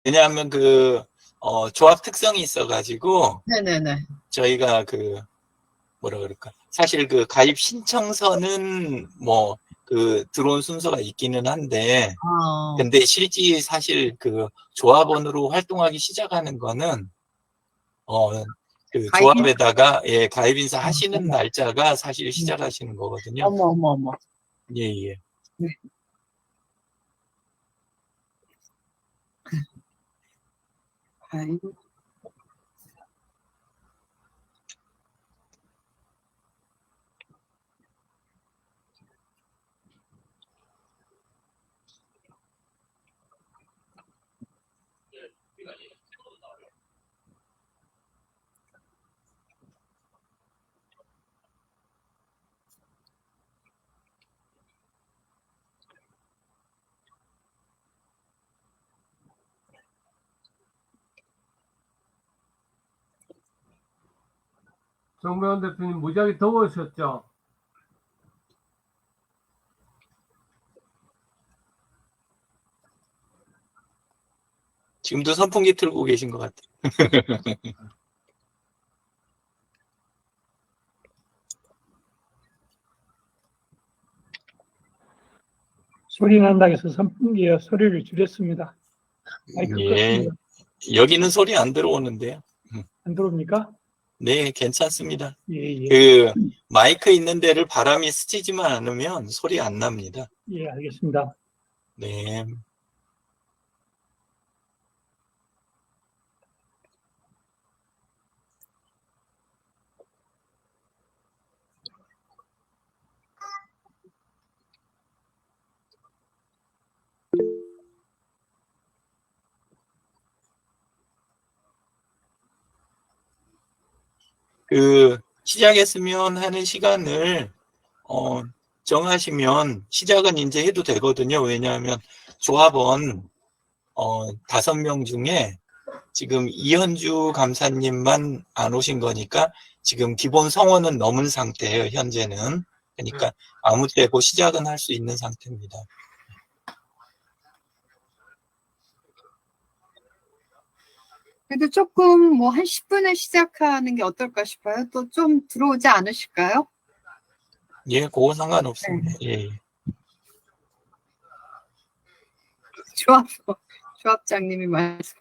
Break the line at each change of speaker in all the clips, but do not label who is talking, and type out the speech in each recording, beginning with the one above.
왜냐하면 조합 특성이 있어가지고,
네네네.
저희가 뭐라 그럴까. 사실 가입 신청서는 들어온 순서가 있기는 한데, 근데 실제 사실 조합원으로 활동하기 시작하는 거는,
가입인.
조합에다가, 예, 가입 인사 하시는 날짜가 사실 시작하시는 거거든요.
어머.
예, 예.
네. 가입.
정명훈 대표님 무지하게 더우셨죠?
지금도 선풍기 틀고 계신 것 같아요.
소리 난다고 해서 선풍기에 소리를 줄였습니다. 마이크
예.
껐습니다.
여기는 소리 안 들어오는데요.
안 들어옵니까?
네, 괜찮습니다.
예.
마이크 있는 데를 바람이 스치지만 않으면 소리 안 납니다.
예, 알겠습니다.
네. 시작했으면 하는 시간을 정하시면 시작은 이제 해도 되거든요. 왜냐하면 조합원 5명 중에 지금 이현주 감사님만 안 오신 거니까 지금 기본 성원은 넘은 상태예요, 현재는. 그러니까 아무 때고 시작은 할 수 있는 상태입니다.
그래도 조금 한 10분에 시작하는 게 어떨까 싶어요. 또 좀 들어오지 않으실까요?
예, 그거 상관없습니다. 예.
조합장님이 말씀.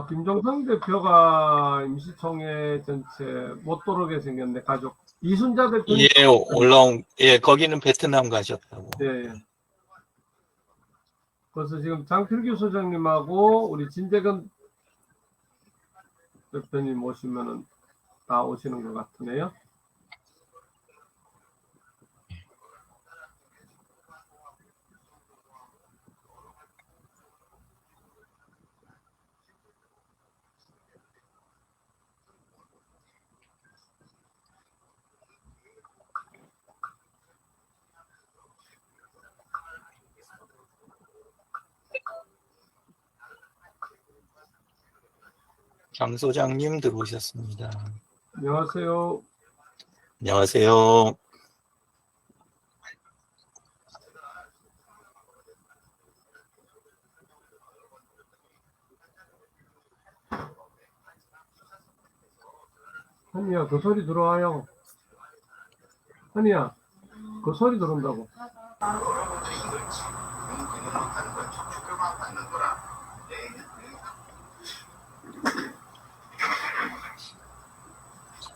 김종성 대표가 임시총회 전체 못 들어오게 생겼네, 가족. 이순자 대표님.
예, 거기는 베트남 가셨다고.
네. 그래서 지금 장필규 소장님하고 우리 진재근 대표님 오시면은 다 오시는 것 같으네요.
장 소장님 들어오셨습니다.
안녕하세요.
안녕하세요.
한이야, 그 소리 들어와요. 한이야, 그 소리 들어온다고.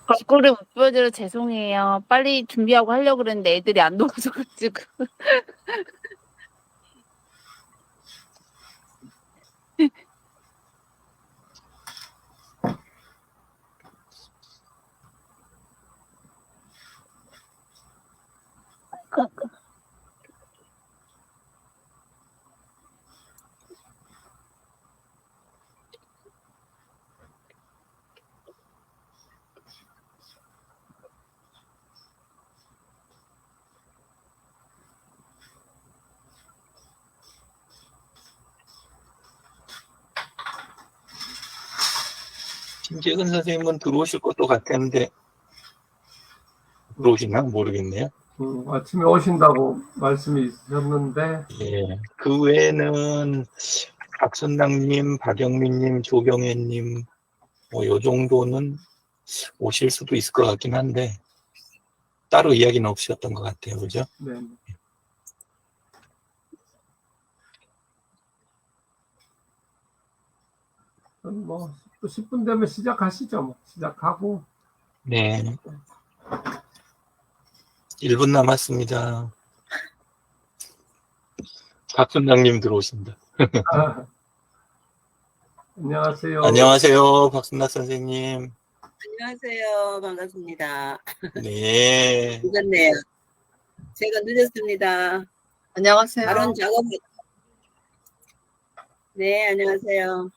거꾸로 못 보여드려 죄송해요. 빨리 준비하고 하려고 그랬는데 애들이 안 도와줘가지고.
김재근 선생님은 들어오실 것도 같았는데 들어오시나 모르겠네요.
아침에 오신다고 말씀이 있으셨는데,
예. 그 외에는 박순남님, 박영민님, 조경혜님 뭐 요 정도는 오실 수도 있을 것 같긴 한데 따로 이야기는 없으셨던 것 같아요, 그죠?
네. 뭐 10분 되면 시작하시죠. 뭐. 시작하고.
네. 1분 남았습니다. 박순남님 들어오신다.
안녕하세요.
안녕하세요, 박순남 선생님.
안녕하세요. 반갑습니다.
네.
늦었네요. 제가 늦었습니다.
안녕하세요.
발언 작업. 네, 안녕하세요.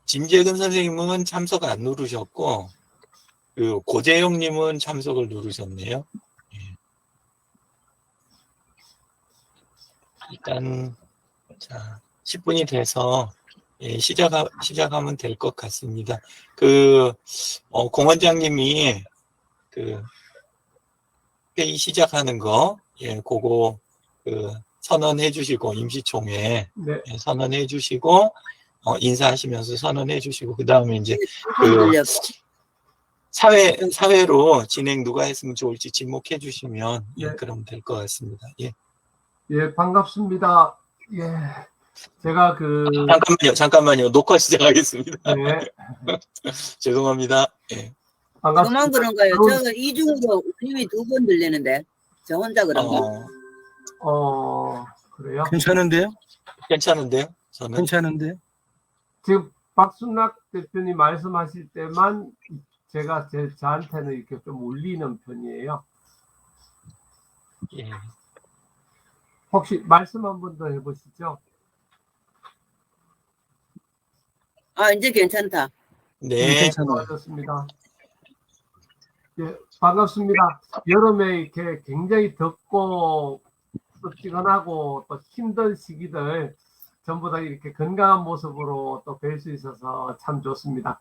진재근 선생님은 참석 안 누르셨고, 그 고재영님은 참석을 누르셨네요. 예. 일단 자 10분이 돼서 예, 시작하면 될 것 같습니다. 그 공원장님이 그 회의 시작하는 거, 예, 그거 그 선언해 주시고 임시총회
네.
예, 선언해 주시고 인사하시면서 선언해 주시고 그 다음에 이제
그
사회로 진행 누가 했으면 좋을지 지목해 주시면 예,
네.
그럼 될 것 같습니다. 예.
예, 반갑습니다. 예. 제가
잠깐만요. 녹화 시작하겠습니다.
네,
죄송합니다. 예.
반갑습니다.
그만 그런가요? 저 이중으로 힘이 2번 들리는데 저 혼자 그런가?
그래요?
괜찮은데요?
괜찮은데요? 저는
괜찮은데?
지금 박순락 대표님 말씀하실 때만 제가 저한테는 이렇게 좀 울리는 편이에요.
예.
혹시 말씀 한 번 더 해보시죠.
이제 괜찮다.
네.
괜찮아요.
좋습니다. 예, 반갑습니다. 여름에 이렇게 굉장히 덥고 또 피곤하고 또 힘든 시기들 전부 다 이렇게 건강한 모습으로 또 뵐 수 있어서 참 좋습니다.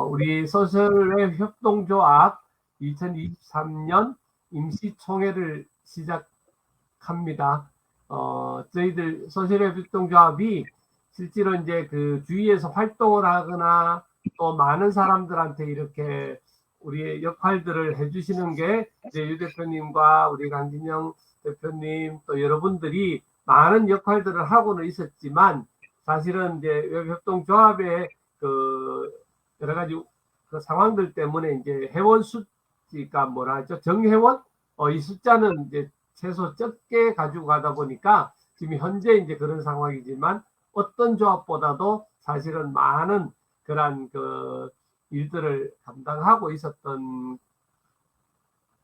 우리 소셜웹 협동조합 2023년 임시총회를 시작합니다. 저희들 소셜웹 협동조합이 실제로 이제 그 주위에서 활동을 하거나 또 많은 사람들한테 이렇게 우리의 역할들을 해주시는 게 이제 유 대표님과 우리 강진영 대표님 또 여러분들이 많은 역할들을 하고는 있었지만 사실은 이제 웹협동조합의 그 여러 가지 그 상황들 때문에 이제 회원 숫자가 뭐라 하죠? 정회원? 이 숫자는 이제 최소 적게 가지고 가다 보니까 지금 현재 이제 그런 상황이지만 어떤 조합보다도 사실은 많은 그런 그 일들을 감당하고 있었던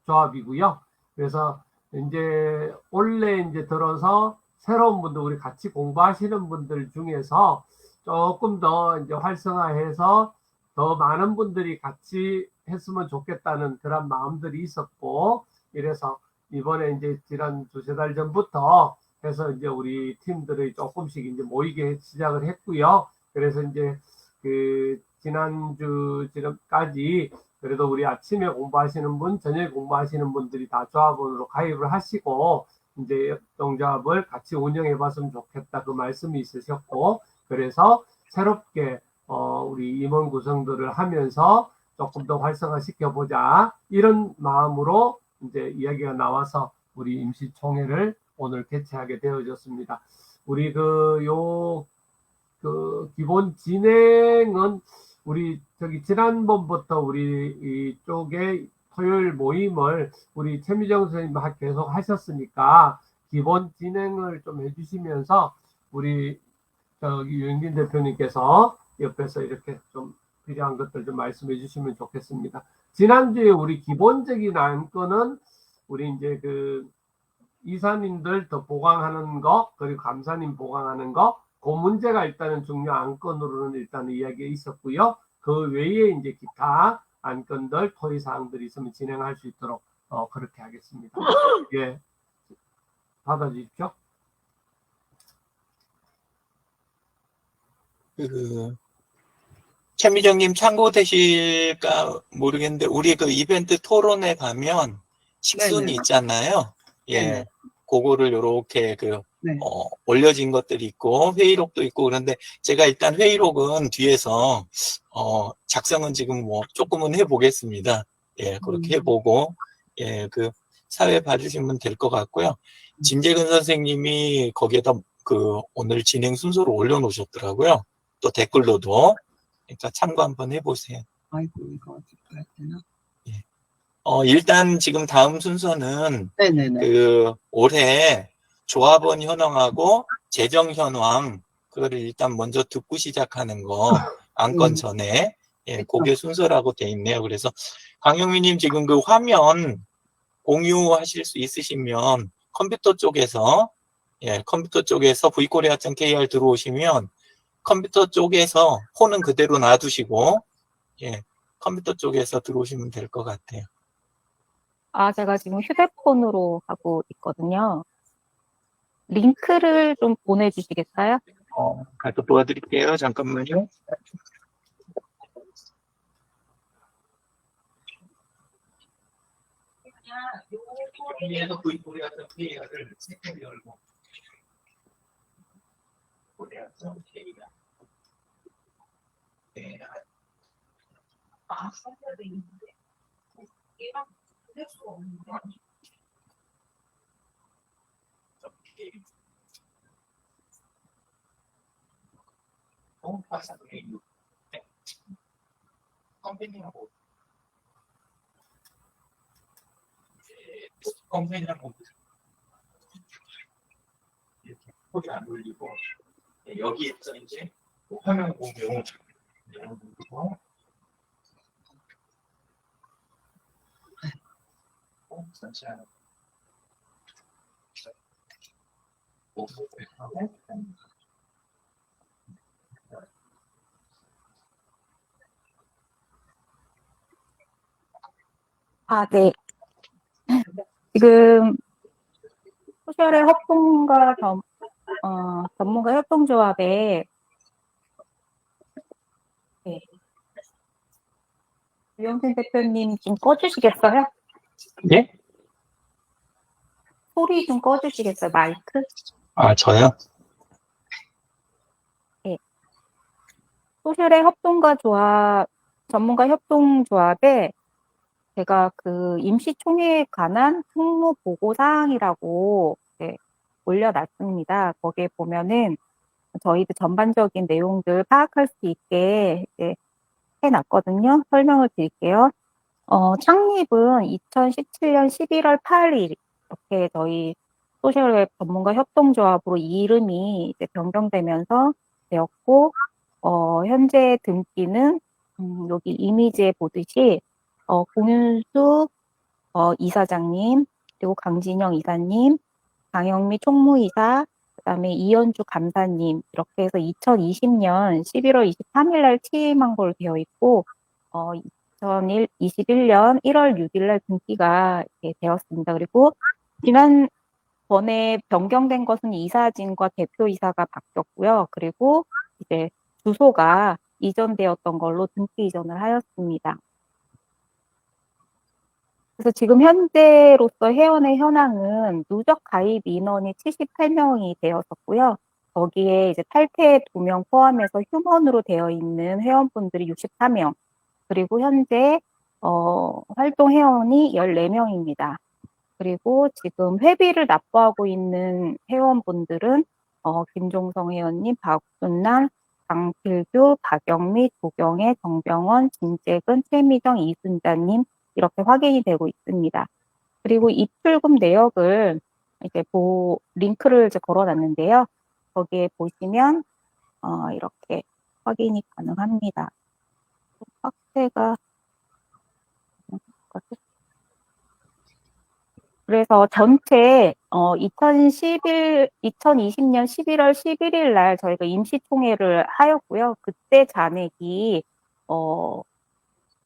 조합이고요. 그래서 이제 올해 이제 들어서 새로운 분들, 우리 같이 공부하시는 분들 중에서 조금 더 이제 활성화해서 더 많은 분들이 같이 했으면 좋겠다는 그런 마음들이 있었고, 이래서 이번에 이제 지난 2-3달 전부터 해서 이제 우리 팀들이 조금씩 이제 모이게 시작을 했고요. 그래서 이제 그 지난주까지 그래도 우리 아침에 공부하시는 분, 저녁에 공부하시는 분들이 다 조합원으로 가입을 하시고 이제 협동조합을 같이 운영해 봤으면 좋겠다 그 말씀이 있으셨고, 그래서 새롭게 우리 임원 구성들을 하면서 조금 더 활성화시켜 보자 이런 마음으로 이제 이야기가 나와서 우리 임시총회를 오늘 개최하게 되어졌습니다. 우리 기본 진행은 우리 지난번부터 우리 이쪽에 토요일 모임을 우리 최미정 선생님 계속 하셨으니까 기본 진행을 좀 해주시면서 우리 유영진 대표님께서 옆에서 이렇게 좀 필요한 것들 좀 말씀해 주시면 좋겠습니다. 지난주에 우리 기본적인 안건은 우리 이제 그 이사님들 더 보강하는 거, 그리고 감사님 보강하는 거, 그 문제가 일단은 중요 안건으로는 일단 이야기가 있었고요. 그 외에 이제 기타 안건들, 토의 사항들이 있으면 진행할 수 있도록 그렇게 하겠습니다. 예, 받아주십시오.
그 최미정님 참고되실까 모르겠는데 우리 그 이벤트 토론에 가면 식순이
네네.
있잖아요. 예,
네네.
그거를 요렇게
네.
올려진 것들이 있고 회의록도 있고 그런데 제가 일단 회의록은 뒤에서 작성은 지금 뭐 조금은 해보겠습니다. 예, 그렇게 해보고 예, 그 사회 봐주시면 될 것 같고요. 진재근 선생님이 거기에다 그 오늘 진행 순서를 올려놓으셨더라고요. 또 댓글로도. 그러니까 참고 한번 해보세요.
아이고, 이거 어떻게 해야 되나?
일단 지금 다음 순서는
네네네.
그 올해 조합원 현황하고 재정 현황 그거를 일단 먼저 듣고 시작하는 거 안건 전에 예, 그게 순서라고 돼 있네요. 그래서 강영민님 지금 그 화면 공유하실 수 있으시면 컴퓨터 쪽에서 vkorea.kr 들어오시면 컴퓨터 쪽에서 폰은 그대로 놔두시고 예, 컴퓨터 쪽에서 들어오시면 될 것 같아요.
아, 제가 지금 휴대폰으로 하고 있거든요. 링크를 좀 보내주시겠어요?
가서 도와드릴게요. 잠깐만요. 여기에서 vkorea.kr을 세팅을 열고 korea.kr 네. 컴페니하고 이렇게 소리 안 울리고 여기에서 이제 화면 공유 누르고 잠시만요.
아, 네. 지금 소셜의 협동과 전문가 협동조합에 네. 유영진 대표님 좀 꺼주시겠어요?
예?
소리 좀 꺼주시겠어요? 마이크?
아, 저요?
소셜의 전문가 협동조합에 제가 그 임시총회에 관한 특무 보고 사항이라고 올려놨습니다. 거기에 보면은 저희들 전반적인 내용들 파악할 수 있게 해놨거든요. 설명을 드릴게요. 창립은 2017년 11월 8일 이렇게 저희 소셜웹 전문가 협동조합으로 이 이름이 이제 변경되면서 되었고 현재 등기는 여기 이미지에 보듯이 공윤수 이사장님 그리고 강진영 이사님, 강영미 총무이사, 그다음에 이현주 감사님 이렇게 해서 2020년 11월 23일 날 취임한 걸로 되어 있고 2021년 1월 6일 날 등기가 이렇게 되었습니다. 그리고 지난번에 변경된 것은 이사진과 대표이사가 바뀌었고요. 그리고 이제 주소가 이전되었던 걸로 등기 이전을 하였습니다. 그래서 지금 현재로서 회원의 현황은 누적 가입 인원이 78명이 되었었고요. 거기에 이제 탈퇴 2명 포함해서 휴먼으로 되어 있는 회원분들이 64명, 그리고 현재 활동 회원이 14명입니다. 그리고 지금 회비를 납부하고 있는 회원분들은 김종성 회원님, 박순남, 강필규, 박영미, 조경애, 정병원, 진재근, 최미정, 이순자님 이렇게 확인이 되고 있습니다. 그리고 입출금 내역을 이제 링크를 이제 걸어놨는데요. 거기에 보시면 이렇게 확인이 가능합니다. 확대가 그래서 전체 2020년 11월 11일 날 저희가 임시총회를 하였고요. 그때 잔액이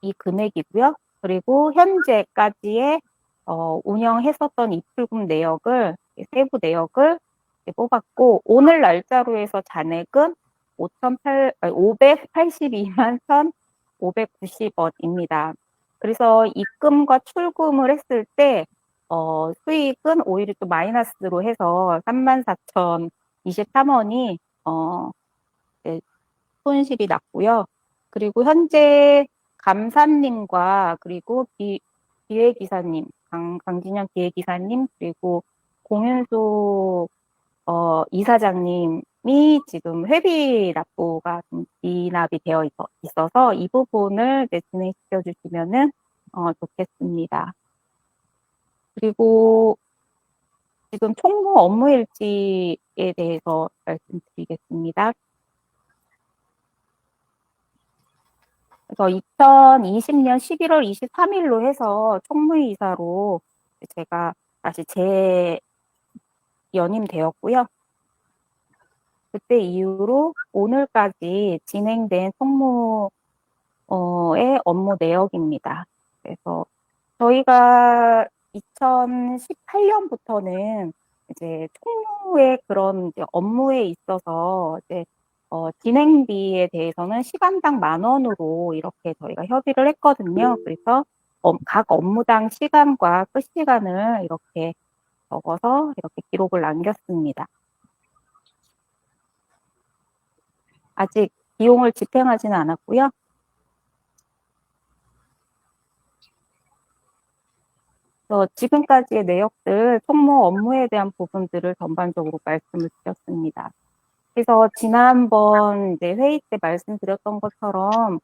이 금액이고요. 그리고 현재까지의 운영했었던 입출금 내역을 세부 내역을 뽑았고 오늘 날짜로 해서 잔액은 582만 1,590원입니다. 그래서 입금과 출금을 했을 때 수익은 오히려 또 마이너스로 해서 34,023원이 네, 손실이 났고요. 그리고 현재 감사님과 그리고 기획이사님, 강진영 기획이사님, 그리고 공윤수 이사장님이 지금 회비 납부가 좀 미납이 되어 있어서 이 부분을 이제 진행시켜 주시면은 좋겠습니다. 그리고 지금 총무 업무 일지에 대해서 말씀드리겠습니다. 그래서 2020년 11월 23일로 해서 총무이사로 제가 다시 재연임되었고요. 그때 이후로 오늘까지 진행된 총무의 업무 내역입니다. 그래서 저희가 2018년부터는 이제 총무의 그런 이제 업무에 있어서 이제 진행비에 대해서는 시간당 10,000원으로 이렇게 저희가 협의를 했거든요. 그래서 각 업무당 시간과 끝 시간을 이렇게 적어서 이렇게 기록을 남겼습니다. 아직 비용을 집행하지는 않았고요. 지금까지의 내역들, 총무 업무에 대한 부분들을 전반적으로 말씀을 드렸습니다. 그래서 지난번 이제 회의 때 말씀드렸던 것처럼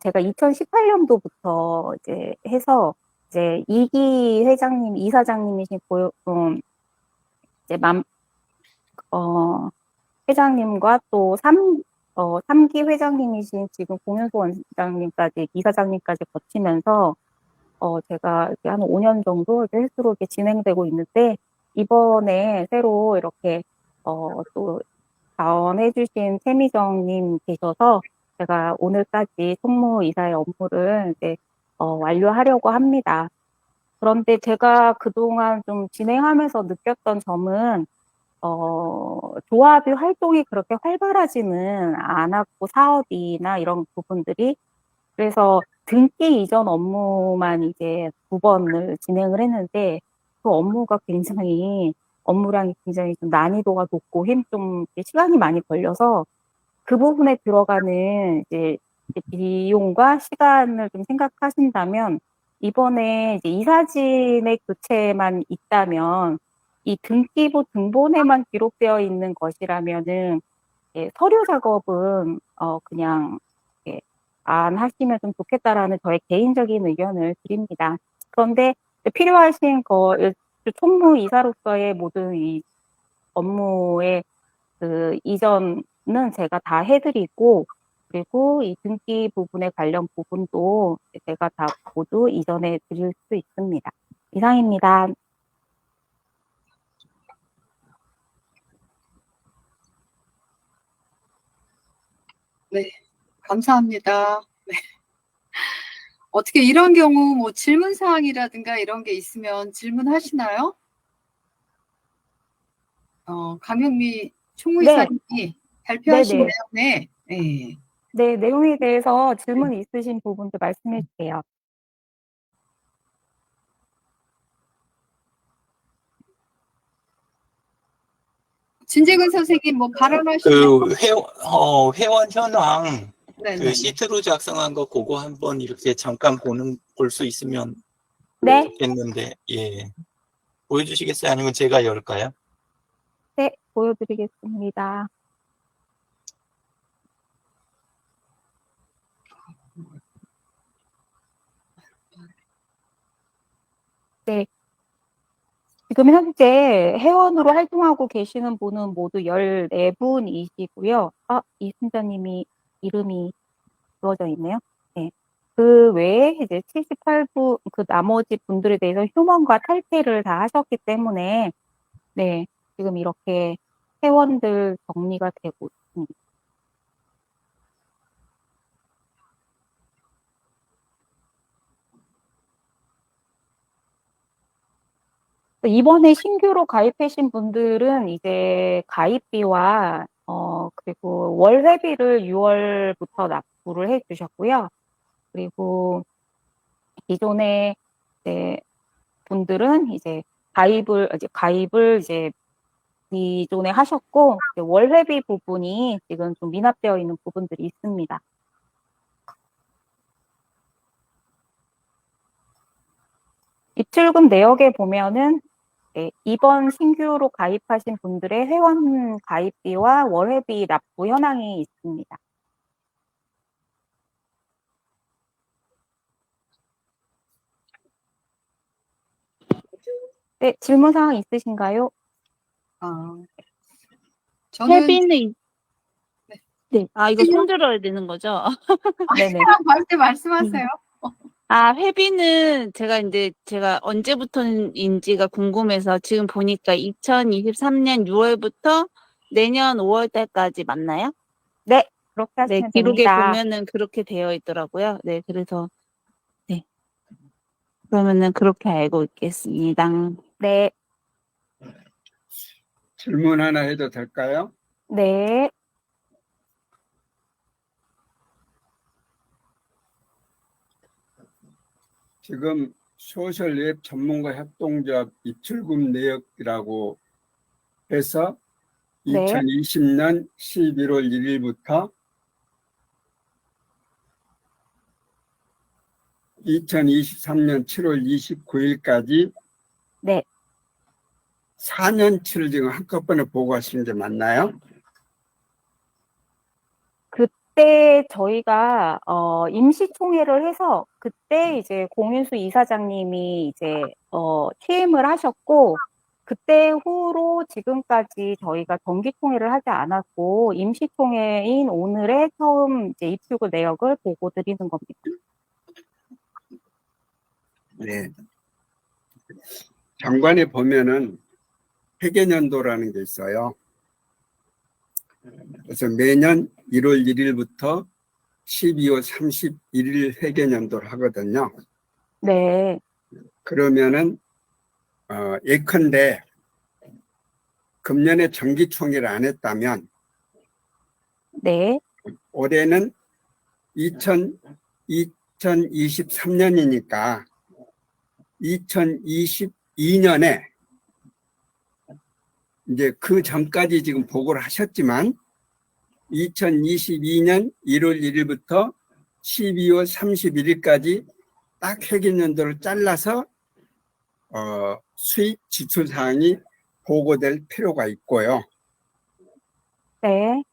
제가 2018년도부터 이제 해서 이제 2기 회장님, 이사장님이신 이제 회장님과 또 3기 회장님이신 지금 공윤수 원장님까지, 이사장님까지 거치면서 제가 이렇게 한 5년 정도 이렇게 횟수로 이렇게 진행되고 있는데, 이번에 새로 이렇게 또 자원해주신 최미정님 계셔서 제가 오늘까지 총무이사의 업무를 이제 완료하려고 합니다. 그런데 제가 그동안 좀 진행하면서 느꼈던 점은 조합의 활동이 그렇게 활발하지는 않았고, 사업이나 이런 부분들이. 그래서 등기 이전 업무만 이제 2번을 진행을 했는데, 그 업무량이 굉장히 좀 난이도가 높고 좀 시간이 많이 걸려서 그 부분에 들어가는 이제 비용과 시간을 좀 생각하신다면, 이번에 이제 이사진의 교체만 있다면 이 등기부 등본에만 기록되어 있는 것이라면은 서류 작업은 그냥 안 하시면 좀 좋겠다라는 저의 개인적인 의견을 드립니다. 그런데 필요하신 총무이사로서의 모든 이 업무의 그 이전은 제가 다 해드리고, 그리고 이 등기 부분에 관련 부분도 제가 다 모두 이전해 드릴 수 있습니다. 이상입니다.
네, 감사합니다. 네. 어떻게 이런 경우 뭐 질문 사항이라든가 이런 게 있으면 질문하시나요? 강현미 총무이사님이 발표하신
네네.
내용에 네.
네, 내용에 대해서 질문 있으신 부분도 말씀해 주세요.
진재근 선생님 뭐 발언하시나요?
그 회원 현황
네,
그 시트로 작성한 거 그거 한번 이렇게 잠깐 볼 수 있으면
네,
좋겠는데, 예. 보여주시겠어요? 아니면 제가 열까요?
네, 보여드리겠습니다. 네. 지금 현재 회원으로 활동하고 계시는 분은 모두 14분이시고요. 이순자님이 이름이 주어져 있네요. 네. 그 외에 이제 78분, 그 나머지 분들에 대해서 휴먼과 탈퇴를 다 하셨기 때문에, 네, 지금 이렇게 회원들 정리가 되고 있습니다. 이번에 신규로 가입하신 분들은 이제 가입비와 그리고 월회비를 6월부터 납부를 해 주셨고요. 그리고 기존에 이제 분들은 이제 가입을 이제 기존에 하셨고, 이제 월회비 부분이 지금 좀 미납되어 있는 부분들이 있습니다. 입출금 내역에 보면은 이번 신규로 가입하신 분들의 회원 가입비와 월회비 납부 현황이 있습니다. 네, 질문사항 있으신가요?
저는
회비는
네.
네. 아, 이거 손 들어야 되는 거죠?
네네.
말때 말씀하세요.
아, 회비는 제가 언제부터인지가 궁금해서 지금 보니까 2023년 6월부터 내년 5월 달까지 맞나요?
네, 그렇게
네,
하시면
기록에
됩니다.
보면은 그렇게 되어 있더라고요. 네, 그래서 네. 그러면은 그렇게 알고 있겠습니다.
네,
질문 하나 해도 될까요?
네,
지금 소셜웹 전문가 협동조합 입출금 내역이라고 해서
네.
2020년 11월 1일부터 2023년 7월 29일까지
네.
4년치를 지금 한꺼번에 보고하시는 게 맞나요?
그때 저희가 임시총회를 해서 그때 이제 공윤수 이사장님이 이제 취임을 하셨고, 그때 후로 지금까지 저희가 정기총회를 하지 않았고 임시총회인 오늘에 처음 이제 입출금 내역을 보고 드리는 겁니다.
네. 장관에 보면은 회계연도라는 게 있어요. 그래서 매년 1월 1일부터 12월 31일 회계연도를 하거든요.
네,
그러면은 예컨대 금년에 정기총회를 안 했다면
네,
올해는 2023년이니까 2022년에 이제 그 전까지 지금 보고를 하셨지만 2022년 1월 1일부터 12월 31일까지 딱 회계연도를 잘라서 수입 지출 사항이 보고될 필요가 있고요.
네,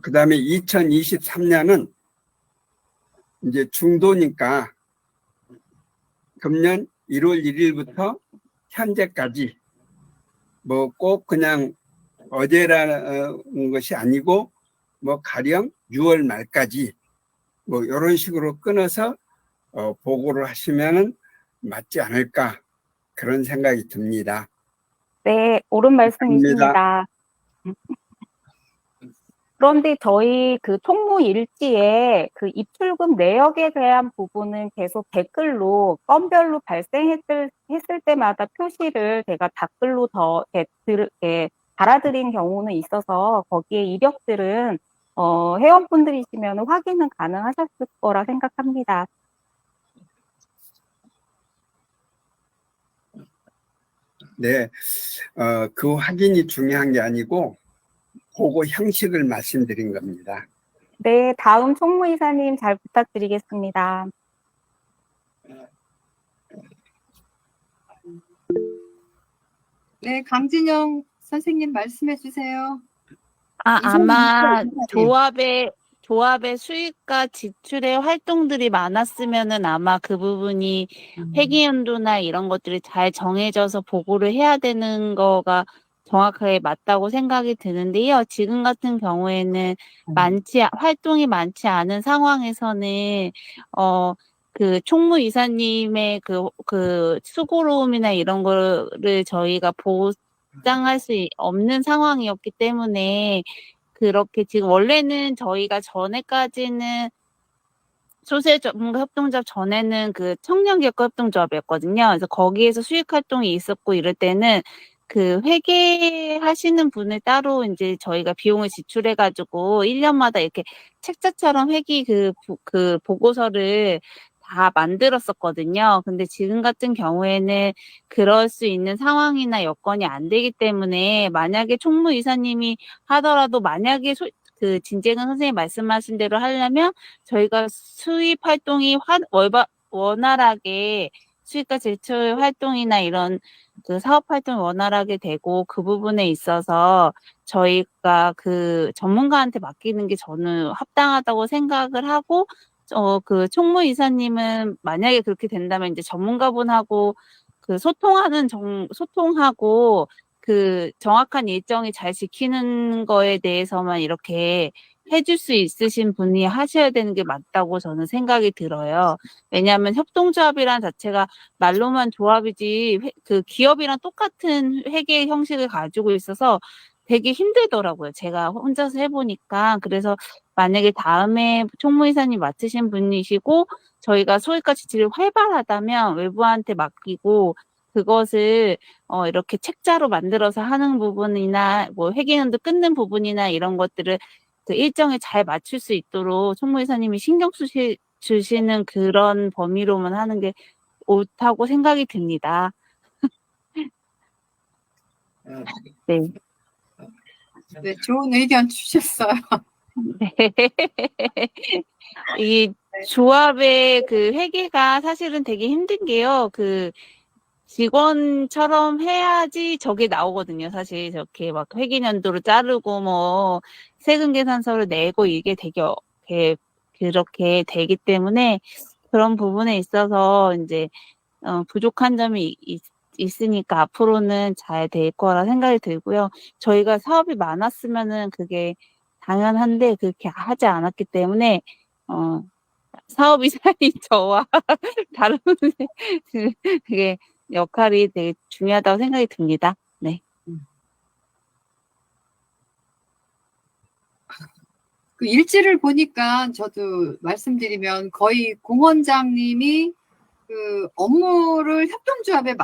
그 다음에 2023년은 이제 중도니까 금년 1월 1일부터 현재까지 뭐 꼭 그냥 어제라는 것이 아니고 뭐 가령 6월 말까지 뭐 이런 식으로 끊어서 보고를 하시면은 맞지 않을까 그런 생각이 듭니다.
네, 옳은 말씀이십니다. 그런데 저희 그 총무 일지에 그 입출금 내역에 대한 부분은 계속 댓글로 건별로 발생했을 때마다 표시를 제가 댓글로 달아드린 경우는 있어서 거기에 이력들은 회원분들이시면 확인은 가능하셨을 거라 생각합니다.
네, 그 확인이 중요한 게 아니고 보고 형식을 말씀드린 겁니다.
네, 다음 총무이사님 잘 부탁드리겠습니다.
네, 강진영 선생님 말씀해 주세요.
아마
이송민
조합의 수익과 지출의 활동들이 많았으면은 아마 그 부분이 회계연도나 이런 것들이 잘 정해져서 보고를 해야 되는 거가 정확하게 맞다고 생각이 드는데요. 지금 같은 경우에는 활동이 많지 않은 상황에서는, 그 총무이사님의 그 수고로움이나 이런 거를 저희가 보장할 수 없는 상황이었기 때문에 그렇게 지금 원래는 저희가 전에까지는 소셜 전문가 협동조합 전에는 그 청년기업가 협동조합이었거든요. 그래서 거기에서 수익 활동이 있었고 이럴 때는 그 회계하시는 분을 따로 이제 저희가 비용을 지출해가지고 1년마다 이렇게 책자처럼 그 보고서를 다 만들었었거든요. 근데 지금 같은 경우에는 그럴 수 있는 상황이나 여건이 안 되기 때문에 만약에 총무이사님이 하더라도 만약에 그 진재근 선생님 말씀하신 대로 하려면 저희가 수입 활동이 원활하게 수익과 제출 활동이나 이런 그 사업 활동이 원활하게 되고 그 부분에 있어서 저희가 그 전문가한테 맡기는 게 저는 합당하다고 생각을 하고 그 총무이사님은 만약에 그렇게 된다면 이제 전문가분하고 그 소통하고 그 정확한 일정이 잘 지키는 거에 대해서만 이렇게 해줄 수 있으신 분이 하셔야 되는 게 맞다고 저는 생각이 들어요. 왜냐하면 협동조합이란 자체가 말로만 조합이지 그 기업이랑 똑같은 회계 형식을 가지고 있어서 되게 힘들더라고요. 제가 혼자서 해보니까. 그래서 만약에 다음에 총무이사님 맡으신 분이시고 저희가 소유가 지출이 활발하다면 외부한테 맡기고 그것을 이렇게 책자로 만들어서 하는 부분이나 뭐 회계연도 끊는 부분이나 이런 것들을 그 일정에 잘 맞출 수 있도록 총무이사님이 신경 주시는 그런 범위로만 하는 게 옳다고 생각이 듭니다. 네.
네, 좋은 의견 주셨어요.
이 조합의 그 회계가 사실은 되게 힘든 게요. 그 직원처럼 해야지 저게 나오거든요. 사실 저렇게 막 회계연도를 자르고 뭐 세금 계산서를 내고 이게 되게 그렇게 되기 때문에 그런 부분에 있어서 이제 부족한 점이 있으니까 앞으로는 잘 될 거라 생각이 들고요. 저희가 사업이 많았으면은 그게 당연한데 그렇게 하지 않았기 때문에 사업이사인 저와 다른 분의 그게 역할이 되게 중요하다고 생각이 듭니다. 네.
그 일지를 보니까 저도 말씀드리면 거의 공원장님이 그 업무를 협동조합에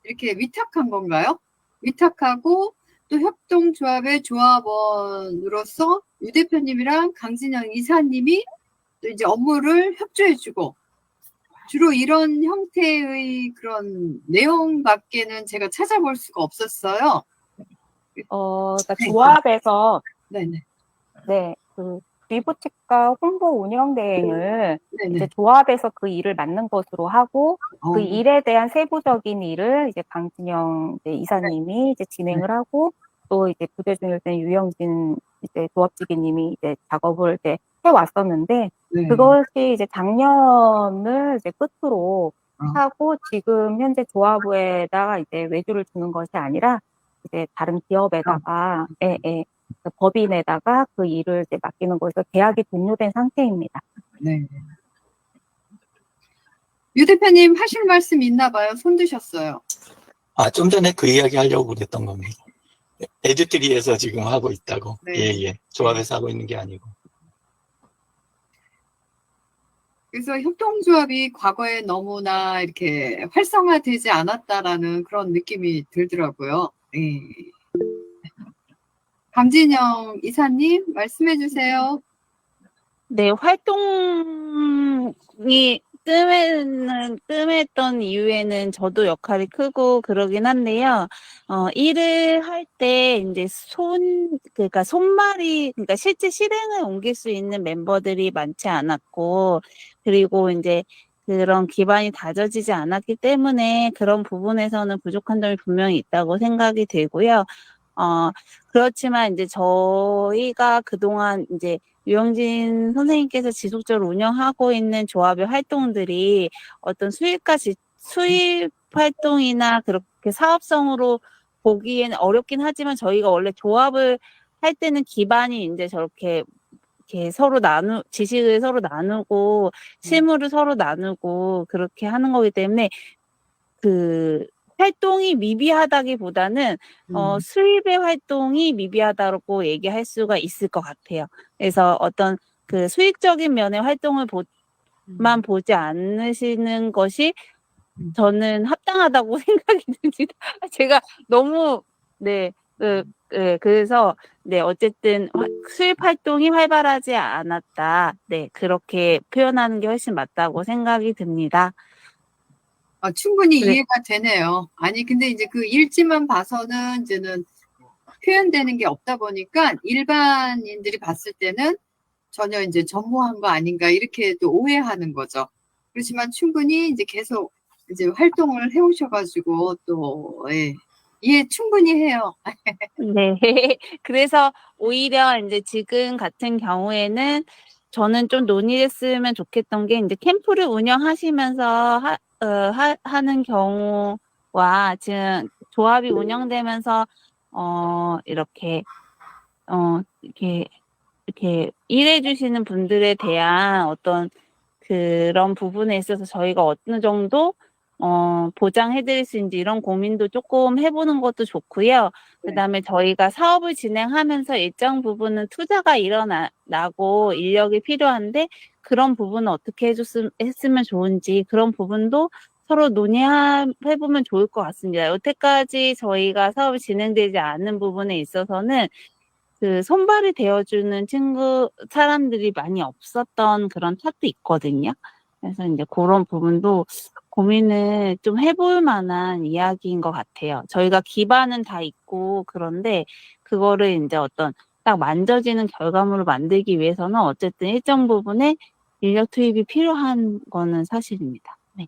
이렇게 위탁한 건가요? 위탁하고 또 협동조합의 조합원으로서 유 대표님이랑 강진영 이사님이 또 이제 업무를 협조해주고 주로 이런 형태의 그런 내용밖에는 제가 찾아볼 수가 없었어요.
그러니까 조합에서
네네.
네, 그 리보책과 홍보 운영 대행을
네네.
이제 조합에서 그 일을 맡는 것으로 하고 그 일에 대한 세부적인 일을 이제 강진영 이제 이사님이 이제 진행을 하고 또 이제 부대중일 때는 유영진 이제 조합지기님이 이제 작업을 이제 해왔었는데
네.
그것이 이제 작년을 이제 끝으로 하고 지금 현재 조합에다가 이제 외주를 주는 것이 아니라 이제 다른 기업에다가 그 법인에다가 그 일을 이제 맡기는 거에서 계약이 종료된 상태입니다.
네. 유 대표님 하실 말씀 있나 봐요. 손 드셨어요.
좀 전에 그 이야기 하려고 그랬던 겁니다. 에듀트리에서 지금 하고 있다고.
네.
예. 조합에서 하고 있는 게 아니고.
그래서 협동조합이 과거에 너무나 이렇게 활성화되지 않았다라는 그런 느낌이 들더라고요. 예. 강진영 이사님 말씀해 주세요.
네, 활동이 뜸했던 이유에는 저도 역할이 크고 그러긴 한데요. 일을 할 때 이제 그러니까 그러니까 실제 실행을 옮길 수 있는 멤버들이 많지 않았고, 그리고 이제 그런 기반이 다져지지 않았기 때문에 그런 부분에서는 부족한 점이 분명히 있다고 생각이 들고요. 그렇지만 이제 저희가 그동안 이제 유영진 선생님께서 지속적으로 운영하고 있는 조합의 활동들이 어떤 수입 활동이나 그렇게 사업성으로 보기에는 어렵긴 하지만 저희가 원래 조합을 할 때는 기반이 이제 저렇게 이렇게 지식을 서로 나누고 실무를 서로 나누고 그렇게 하는 거기 때문에 그 활동이 미비하다기보다는 수입의 활동이 미비하다고 얘기할 수가 있을 것 같아요. 그래서 어떤 그 수익적인 면의 활동을 만 보지 않으시는 것이 저는 합당하다고 생각이 듭니다. 제가 너무, 네, 그래서, 네, 어쨌든 수입 활동이 활발하지 않았다. 네, 그렇게 표현하는 게 훨씬 맞다고 생각이 듭니다.
충분히
그래.
이해가 되네요. 아니, 근데 이제 그 일지만 봐서는 이제는 표현되는 게 없다 보니까 일반인들이 봤을 때는 전혀 이제 전무한 거 아닌가 이렇게 또 오해하는 거죠. 그렇지만 충분히 이제 계속 이제 활동을 해오셔가지고 또, 예, 이해 충분히 해요.
네. 그래서 오히려 이제 지금 같은 경우에는 저는 좀 논의했으면 좋겠던 게 이제 캠프를 운영하시면서 하는 경우와 지금 조합이 운영되면서 이렇게 이렇게 일해 주시는 분들에 대한 어떤 그런 부분에 있어서 저희가 어느 정도 보장해 드릴 수 있는지 이런 고민도 조금 해보는 것도 좋고요. 그다음에 저희가 사업을 진행하면서 일정 부분은 투자가 일어나고 인력이 필요한데 그런 부분은 어떻게 했으면 좋은지 그런 부분도 서로 논의해보면 좋을 것 같습니다. 여태까지 저희가 사업이 진행되지 않는 부분에 있어서는 그 손발이 되어주는 사람들이 많이 없었던 그런 탓도 있거든요. 그래서 이제 그런 부분도 고민을 좀 해볼 만한 이야기인 것 같아요. 저희가 기반은 다 있고 그런데 그거를 이제 어떤 딱 만져지는 결과물을 만들기 위해서는 어쨌든 일정 부분의 인력 투입이 필요한 거는 사실입니다. 네.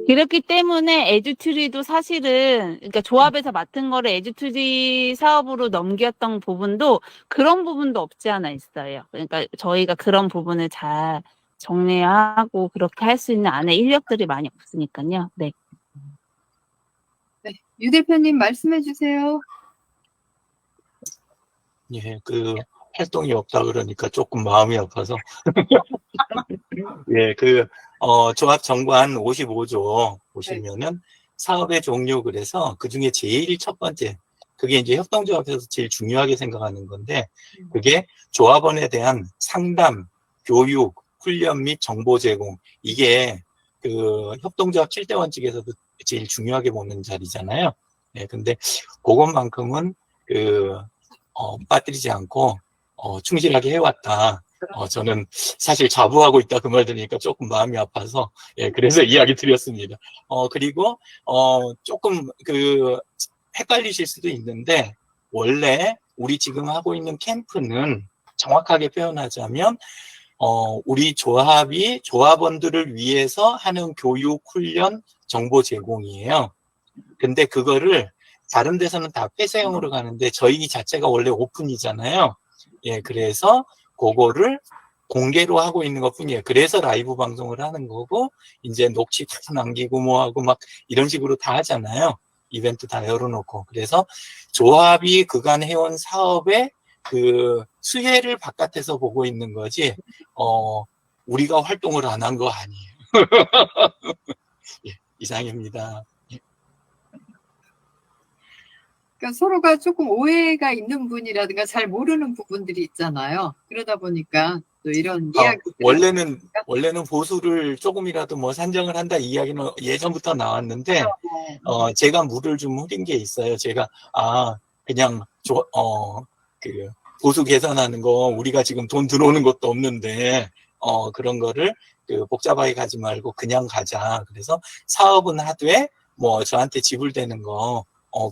그렇기 때문에 에듀트리도 사실은 그러니까 조합에서 맡은 거를 에듀트리 사업으로 넘겼던 부분도 그런 부분도 없지 않아 있어요. 그러니까 저희가 그런 부분을 잘 정리하고 그렇게 할 수 있는 안에 인력들이 많이 없으니까요. 네.
네, 유 대표님 말씀해 주세요.
예, 그 활동이 없다 그러니까 조금 마음이 아파서. 예, 조합 정관 55조 보시면은 사업의 종류 그래서 그 중에 제일 첫 번째, 그게 이제 협동조합에서 제일 중요하게 생각하는 건데, 그게 조합원에 대한 상담, 교육, 훈련 및 정보 제공. 이게 그 협동조합 7대 원칙에서도 제일 중요하게 보는 자리잖아요. 예, 근데 그것만큼은 빠뜨리지 않고, 충실하게 해왔다. 저는 사실 자부하고 있다 그 말 들으니까 조금 마음이 아파서, 예, 그래서 이야기 드렸습니다. 그리고, 조금 헷갈리실 수도 있는데, 원래 우리 지금 하고 있는 캠프는 정확하게 표현하자면, 우리 조합이 조합원들을 위해서 하는 교육, 훈련, 정보 제공이에요. 근데 그거를 다른 데서는 다 폐쇄형으로 가는데 저희 자체가 원래 오픈이잖아요. 예, 그래서 그거를 공개로 하고 있는 것 뿐이에요. 그래서 라이브 방송을 하는 거고, 이제 녹취 다 남기고 뭐하고 막 이런 식으로 다 하잖아요. 이벤트 다 열어놓고. 그래서 조합이 그간 해온 사업의 그 수혜를 바깥에서 보고 있는 거지, 우리가 활동을 안 한 거 아니에요. 예, 이상입니다.
그러니까 서로가 조금 오해가 있는 부분이라든가 잘 모르는 부분들이 있잖아요. 그러다 보니까 또 이런 이야기들.
원래는 보수를 조금이라도 뭐 산정을 한다 이야기는 예전부터 나왔는데, 제가 물을 좀 흐린 게 있어요. 제가, 그냥, 보수 계산하는 거, 우리가 지금 돈 들어오는 것도 없는데, 그런 거를 복잡하게 가지 말고 그냥 가자. 그래서 사업은 하되, 뭐 저한테 지불되는 거,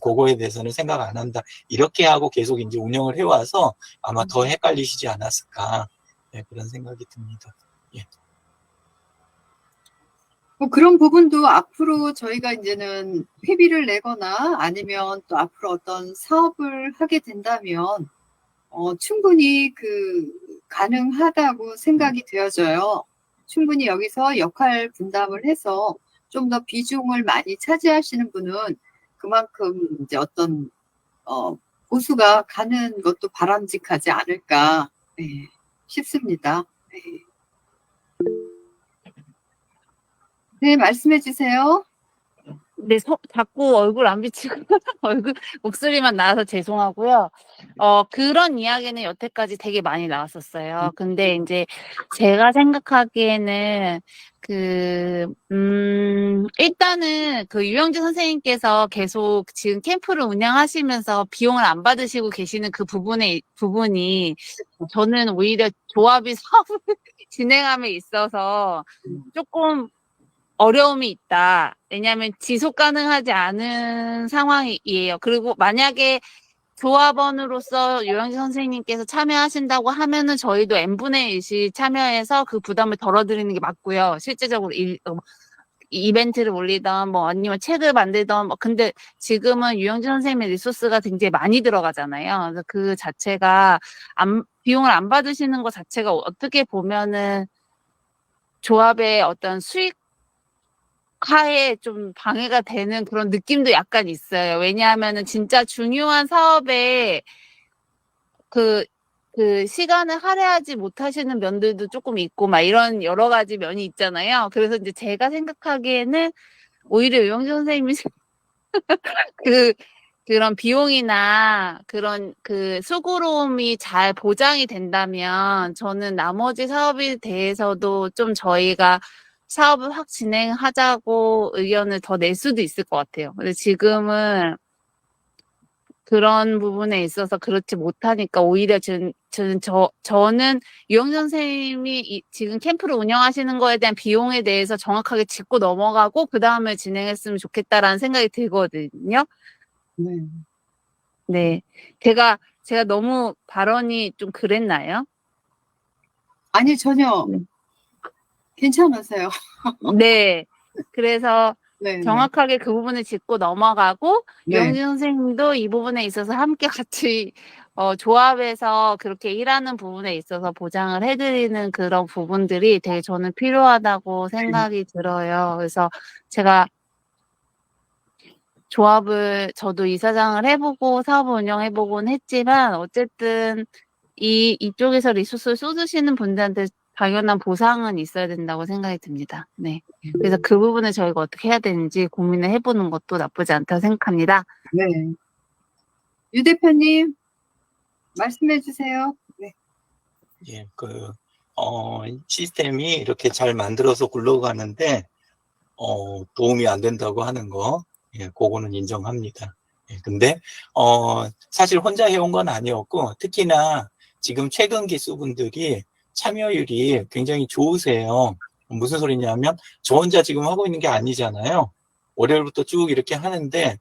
그거에 대해서는 생각 안 한다. 이렇게 하고 계속 이제 운영을 해와서 아마 더 헷갈리시지 않았을까. 네, 그런 생각이 듭니다. 예.
뭐 그런 부분도 앞으로 저희가 이제는 회비를 내거나 아니면 또 앞으로 어떤 사업을 하게 된다면, 충분히 가능하다고 생각이 되어져요. 충분히 여기서 역할 분담을 해서 좀 더 비중을 많이 차지하시는 분은 그만큼 이제 어떤, 보수가 가는 것도 바람직하지 않을까, 싶습니다. 네, 말씀해 주세요.
네, 자꾸 얼굴 안 비치고 목소리만 나와서 죄송하고요. 그런 이야기는 여태까지 되게 많이 나왔었어요. 근데 이제 제가 생각하기에는 일단은 그 유영재 선생님께서 계속 지금 캠프를 운영하시면서 비용을 안 받으시고 계시는 그 부분이 저는 오히려 조합이 사업을 진행함에 있어서 조금 어려움이 있다. 왜냐하면 지속 가능하지 않은 상황이에요. 그리고 만약에 조합원으로서 유영재 선생님께서 참여하신다고 하면은 저희도 n분의 1씩 참여해서 그 부담을 덜어드리는 게 맞고요. 실제적으로 이벤트를 올리던 뭐 아니면 책을 만들던 뭐 근데 지금은 유영재 선생님의 리소스가 굉장히 많이 들어가잖아요. 그래서 그 자체가 비용을 안 받으시는 것 자체가 어떻게 보면은 조합의 어떤 수익 하에 좀 방해가 되는 그런 느낌도 약간 있어요. 왜냐하면은 진짜 중요한 사업에 그 시간을 할애하지 못하시는 면들도 조금 있고 막 이런 여러 가지 면이 있잖아요. 그래서 이제 제가 생각하기에는 오히려 유영재 선생님이 그런 비용이나 그런 수고로움이 잘 보장이 된다면 저는 나머지 사업에 대해서도 좀 저희가 사업을 확 진행하자고 의견을 더 낼 수도 있을 것 같아요. 근데 지금은 그런 부분에 있어서 그렇지 못하니까 오히려 저는 유영재 선생님이 지금 캠프를 운영하시는 거에 대한 비용에 대해서 정확하게 짚고 넘어가고 그 다음에 진행했으면 좋겠다라는 생각이 들거든요.
네.
네. 제가 너무 발언이 좀 그랬나요?
아니, 전혀
네.
괜찮으세요.
네. 그래서
네.
정확하게 그 부분을 짚고 넘어가고
네.
유영진 선생님도 이 부분에 있어서 함께 같이 조합에서 그렇게 일하는 부분에 있어서 보장을 해드리는 그런 부분들이 되게 저는 필요하다고 생각이 들어요. 그래서 제가 조합을 저도 이사장을 해보고 사업을 운영해보곤 했지만 어쨌든 이쪽에서 리소스를 쏟으시는 분들한테 당연한 보상은 있어야 된다고 생각이 듭니다. 네. 그래서 그 부분을 저희가 어떻게 해야 되는지 고민을 해보는 것도 나쁘지 않다고 생각합니다.
네. 유 대표님, 말씀해 주세요. 네.
예, 시스템이 이렇게 잘 만들어서 굴러가는데, 도움이 안 된다고 하는 거, 예, 그거는 인정합니다. 예, 근데, 사실 혼자 해온 건 아니었고, 특히나 지금 최근 기수분들이 참여율이 굉장히 좋으세요. 무슨 소리냐면, 저 혼자 지금 하고 있는 게 아니잖아요. 월요일부터 쭉 이렇게 하는데,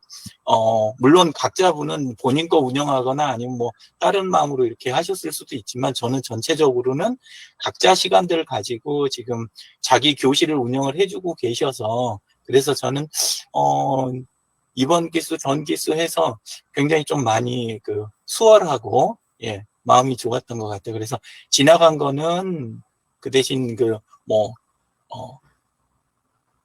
물론 각자분은 본인 거 운영하거나 아니면 뭐 다른 마음으로 이렇게 하셨을 수도 있지만 저는 전체적으로는 각자 시간들을 가지고 지금 자기 교실을 운영을 해주고 계셔서 그래서 저는, 이번 기수, 전 기수 해서 굉장히 좀 많이 수월하고, 예, 마음이 좋았던 것 같아요. 그래서 지나간 거는 그 대신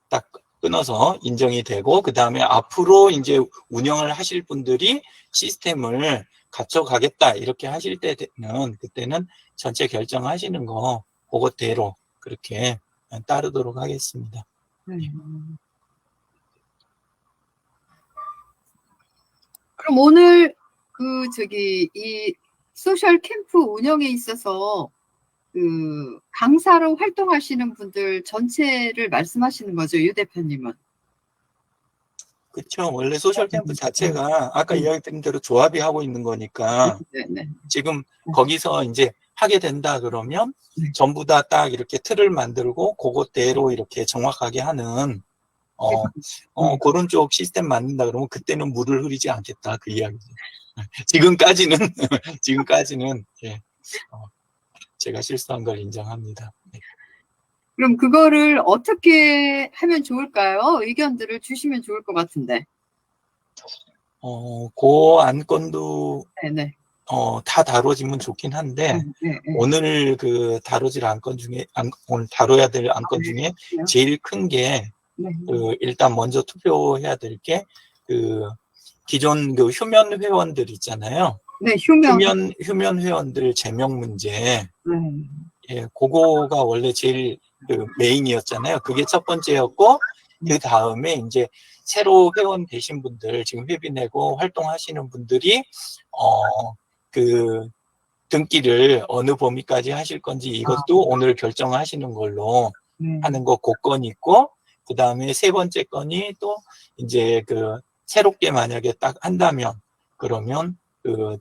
딱 끊어서 인정이 되고 그 다음에 앞으로 이제 운영을 하실 분들이 시스템을 갖춰가겠다 이렇게 하실 때는 그때는 전체 결정하시는 거 그것대로 그렇게 따르도록 하겠습니다.
그럼 오늘 이 소셜 캠프 운영에 있어서 강사로 활동하시는 분들 전체를 말씀하시는 거죠, 유 대표님은?
그렇죠. 원래 소셜 캠프 자체가 아까 이야기드린 대로 조합이 하고 있는 거니까
네.
지금 거기서 이제 하게 된다 그러면 전부 다 딱 이렇게 틀을 만들고 그것대로 이렇게 정확하게 하는 그런 쪽 시스템 만든다 그러면 그때는 물을 흐리지 않겠다 그 이야기죠. 지금까지는 예, 제가 실수한 걸 인정합니다. 네.
그럼 그거를 어떻게 하면 좋을까요? 의견들을 주시면 좋을 것 같은데.
그 안건도
네네.
다 다뤄지면 좋긴 한데
네.
오늘 다뤄질 안건 중에 오늘 다뤄야 될 안건 중에 제일 큰 게 일단 먼저 투표해야 될 게 기존 휴면 회원들 있잖아요.
네,
휴면 회원들 제명 문제. 예, 그거가 원래 제일 메인이었잖아요. 그게 첫 번째였고 그 다음에 이제 새로 회원 되신 분들, 지금 회비 내고 활동하시는 분들이, 그 등기를 어느 범위까지 하실 건지 이것도 오늘 결정하시는 걸로 하는 거 그건 있고, 그 다음에 세 번째 건이 또 이제 그 새롭게 만약에 딱 한다면, 그러면 그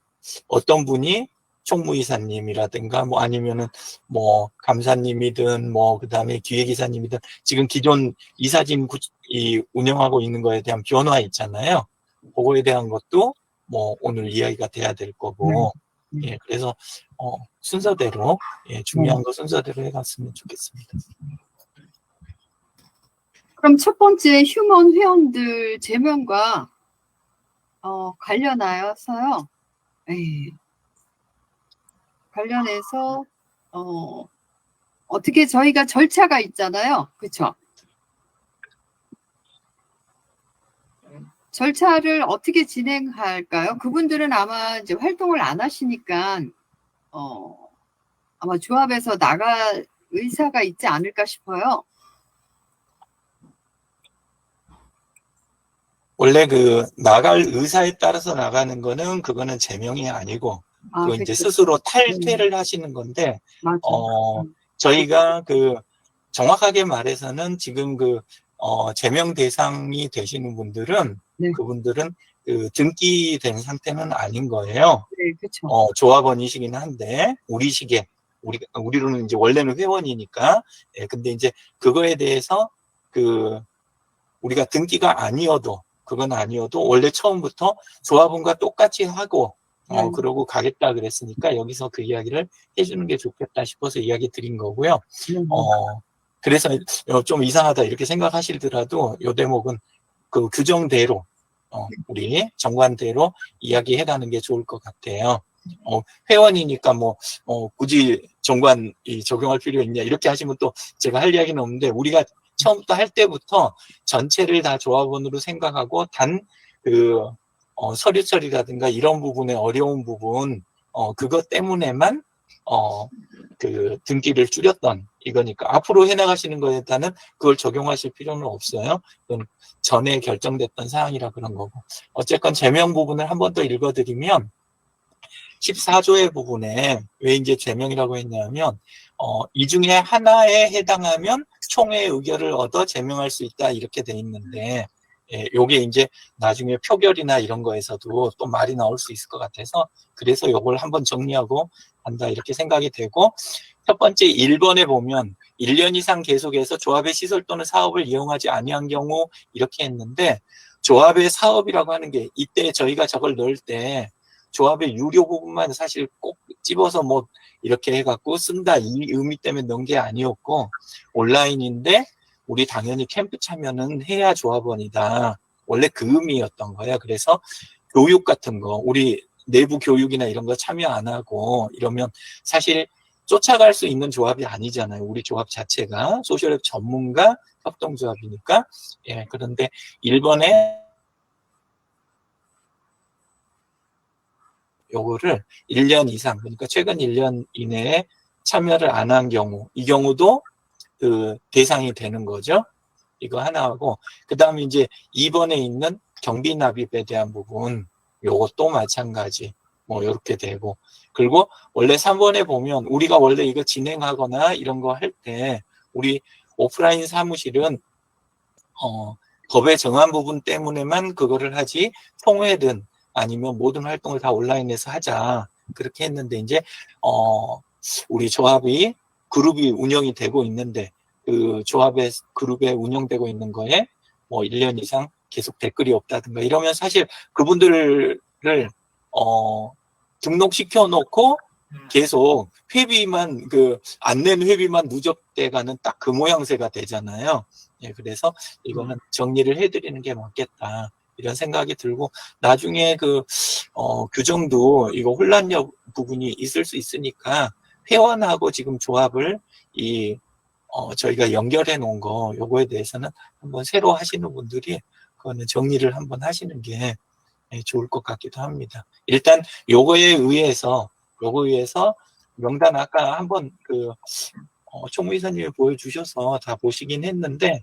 어떤 분이 총무이사님이라든가 뭐 아니면은 뭐 감사님이든 뭐 그다음에 기획이사님이든 지금 기존 이사진 이 운영하고 있는 거에 대한 변화 있잖아요. 그거에 대한 것도 뭐 오늘 이야기가 돼야 될 거고, 예, 그래서 순서대로, 예, 중요한 거 순서대로 해갔으면 좋겠습니다.
그럼 첫 번째 휴먼 회원들 제명과 관련하여서요. 예. 관련해서 어떻게 저희가 절차가 있잖아요. 그렇죠? 절차를 어떻게 진행할까요? 그분들은 아마 이제 활동을 안 하시니까 아마 조합에서 나갈 의사가 있지 않을까 싶어요.
원래 그 나갈 의사에 따라서 나가는 거는 그거는 제명이 아니고 그 이제
그렇죠.
스스로 탈퇴를 하시는 건데,
맞아.
저희가 그 정확하게 말해서는 지금 그 제명 대상이 되시는 분들은,
네.
그분들은 그 등기된 상태는 아닌 거예요.
네, 그렇죠.
조합원이시긴 한데 우리로는 이제 원래는 회원이니까. 예, 근데 이제 그거에 대해서 그 우리가 등기가 아니어도, 그건 아니어도 원래 처음부터 조합원과 똑같이 하고 그러고 가겠다 그랬으니까 여기서 그 이야기를 해주는 게 좋겠다 싶어서 이야기 드린 거고요. 그래서 좀 이상하다 이렇게 생각하시더라도 요 대목은 그 규정대로 우리 정관대로 이야기해가는 게 좋을 것 같아요. 회원이니까 뭐 굳이 정관 적용할 필요 있냐 이렇게 하시면 또 제가 할 이야기는 없는데, 우리가 처음부터 할 때부터 전체를 다 조합원으로 생각하고 단 그 서류 처리라든가 이런 부분에 어려운 부분 그것 때문에만 그 등기를 줄였던 이거니까 앞으로 해나가시는 거에 따른 그걸 적용하실 필요는 없어요. 그건 전에 결정됐던 사항이라 그런 거고. 어쨌건 제명 부분을 한 번 더 읽어드리면 14조의 부분에 왜 이제 제명이라고 했냐면 이 중에 하나에 해당하면 총회의 의결을 얻어 제명할 수 있다 이렇게 돼 있는데, 예, 요게 이제 나중에 표결이나 이런 거에서도 또 말이 나올 수 있을 것 같아서 그래서 요걸 한번 정리하고 한다 이렇게 생각이 되고, 첫 번째 1번에 보면 1년 이상 계속해서 조합의 시설 또는 사업을 이용하지 아니한 경우 이렇게 했는데, 조합의 사업이라고 하는 게 이때 저희가 저걸 넣을 때 조합의 유료 부분만 사실 꼭 집어서 뭐 이렇게 해갖고 쓴다 이 의미 때문에 넣은 게 아니었고, 온라인인데 우리 당연히 캠프 참여는 해야 조합원이다. 원래 그 의미였던 거예요. 그래서 교육 같은 거, 우리 내부 교육이나 이런 거 참여 안 하고 이러면 사실 쫓아갈 수 있는 조합이 아니잖아요. 우리 조합 자체가 소셜앱 전문가 협동조합이니까. 예, 그런데 1번에 요거를 1년 이상, 그러니까 최근 1년 이내에 참여를 안 한 경우, 이 경우도 그 대상이 되는 거죠. 이거 하나 하고, 그 다음에 이제 2번에 있는 경비 납입에 대한 부분, 요것도 마찬가지. 뭐, 요렇게 되고. 그리고 원래 3번에 보면 우리가 원래 이거 진행하거나 이런 거 할 때, 우리 오프라인 사무실은, 법에 정한 부분 때문에만 그거를 하지, 총회든 아니면 모든 활동을 다 온라인에서 하자. 그렇게 했는데, 이제, 우리 조합이 그룹이 운영이 되고 있는데 그 조합의 그룹에 운영되고 있는 거에 뭐 1년 이상 계속 댓글이 없다든가 이러면 사실 그분들을 등록시켜 놓고 계속 회비만 안 낸 회비만 누적돼 가는 딱 그 모양새가 되잖아요. 예, 그래서 이거는 정리를 해드리는 게 맞겠다. 이런 생각이 들고, 나중에 규정도 이거 혼란력 부분이 있을 수 있으니까 회원하고 지금 조합을 저희가 연결해 놓은 거, 요거에 대해서는 한번 새로 하시는 분들이 그거는 정리를 한번 하시는 게 좋을 것 같기도 합니다. 일단 요거에 의해서 명단 아까 한번 총무이사님이 보여주셔서 다 보시긴 했는데,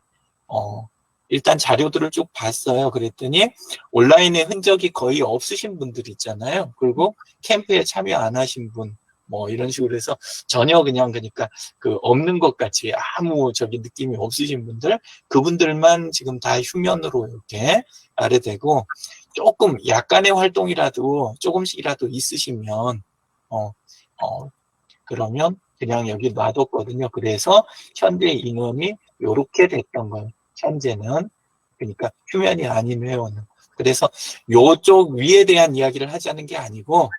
일단 자료들을 쭉 봤어요. 그랬더니 온라인에 흔적이 거의 없으신 분들 있잖아요. 그리고 캠프에 참여 안 하신 분, 뭐 이런 식으로 해서 전혀 그냥 그러니까 그 없는 것 같이 아무 저기 느낌이 없으신 분들, 그분들만 지금 다 휴면으로 이렇게 아래되고, 조금 약간의 활동이라도 조금씩이라도 있으시면 그러면 그냥 여기 놔뒀거든요. 그래서 현재 인원이 요렇게 됐던 거예요. 현재는. 그러니까 휴면이 아닌 회원은. 그래서 요쪽 위에 대한 이야기를 하자는 게 아니고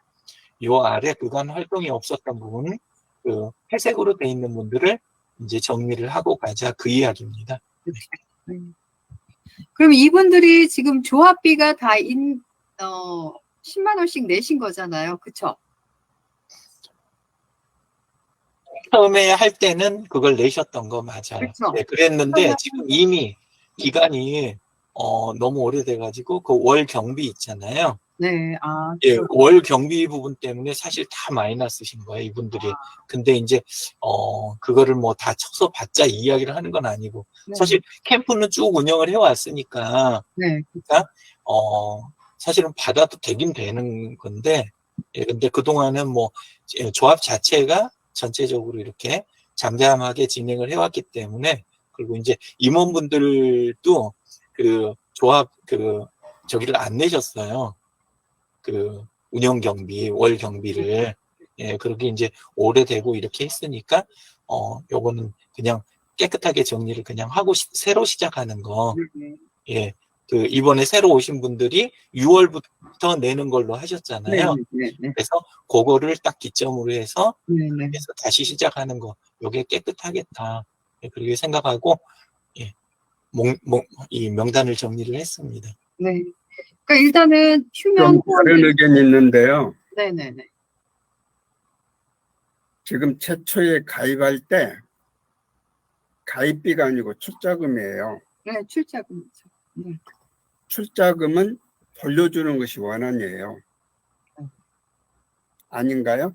요 아래 그간 활동이 없었던 부분, 그 회색으로 돼 있는 분들을 이제 정리를 하고 가자, 그 이야기입니다.
그럼 이분들이 지금 조합비가 다 10만 원씩 내신 거잖아요. 그쵸?
처음에 할 때는 그걸 내셨던 거 맞아요.
그쵸?
네, 그랬는데 지금 이미 기간이 너무 오래돼가지고 그 월 경비 있잖아요.
네,
예, 월 경비 부분 때문에 사실 다 마이너스신 거예요, 이분들이. 근데 이제 그거를 뭐 다 쳐서 받자 이 이야기를 하는 건 아니고,
네.
사실 캠프는 쭉 운영을 해왔으니까,
네.
그러니까 사실은 받아도 되긴 되는 건데, 예, 근데 그동안은 뭐 조합 자체가 전체적으로 이렇게 잠잠하게 진행을 해왔기 때문에, 그리고 이제 임원분들도 그 조합 저기를 안 내셨어요. 그 운영 경비, 월 경비를. 예, 그렇게 이제 오래되고 이렇게 했으니까 요거는 그냥 깨끗하게 정리를 그냥 하고 새로 시작하는 거. 예. 그 이번에 새로 오신 분들이 6월부터 내는 걸로 하셨잖아요. 그래서 그거를 딱 기점으로 해서 그래서 다시 시작하는 거. 요게 깨끗하겠다. 예, 그렇게 생각하고 예. 이 명단을 정리를 했습니다.
네. 그러니까 일단은
좀
휴면
다른 의견이 있는데요.
네네네.
지금 최초에 가입할 때 가입비가 아니고 출자금이에요.
네, 출자금이죠. 네.
출자금은 돌려주는 것이 원안이에요. 아닌가요?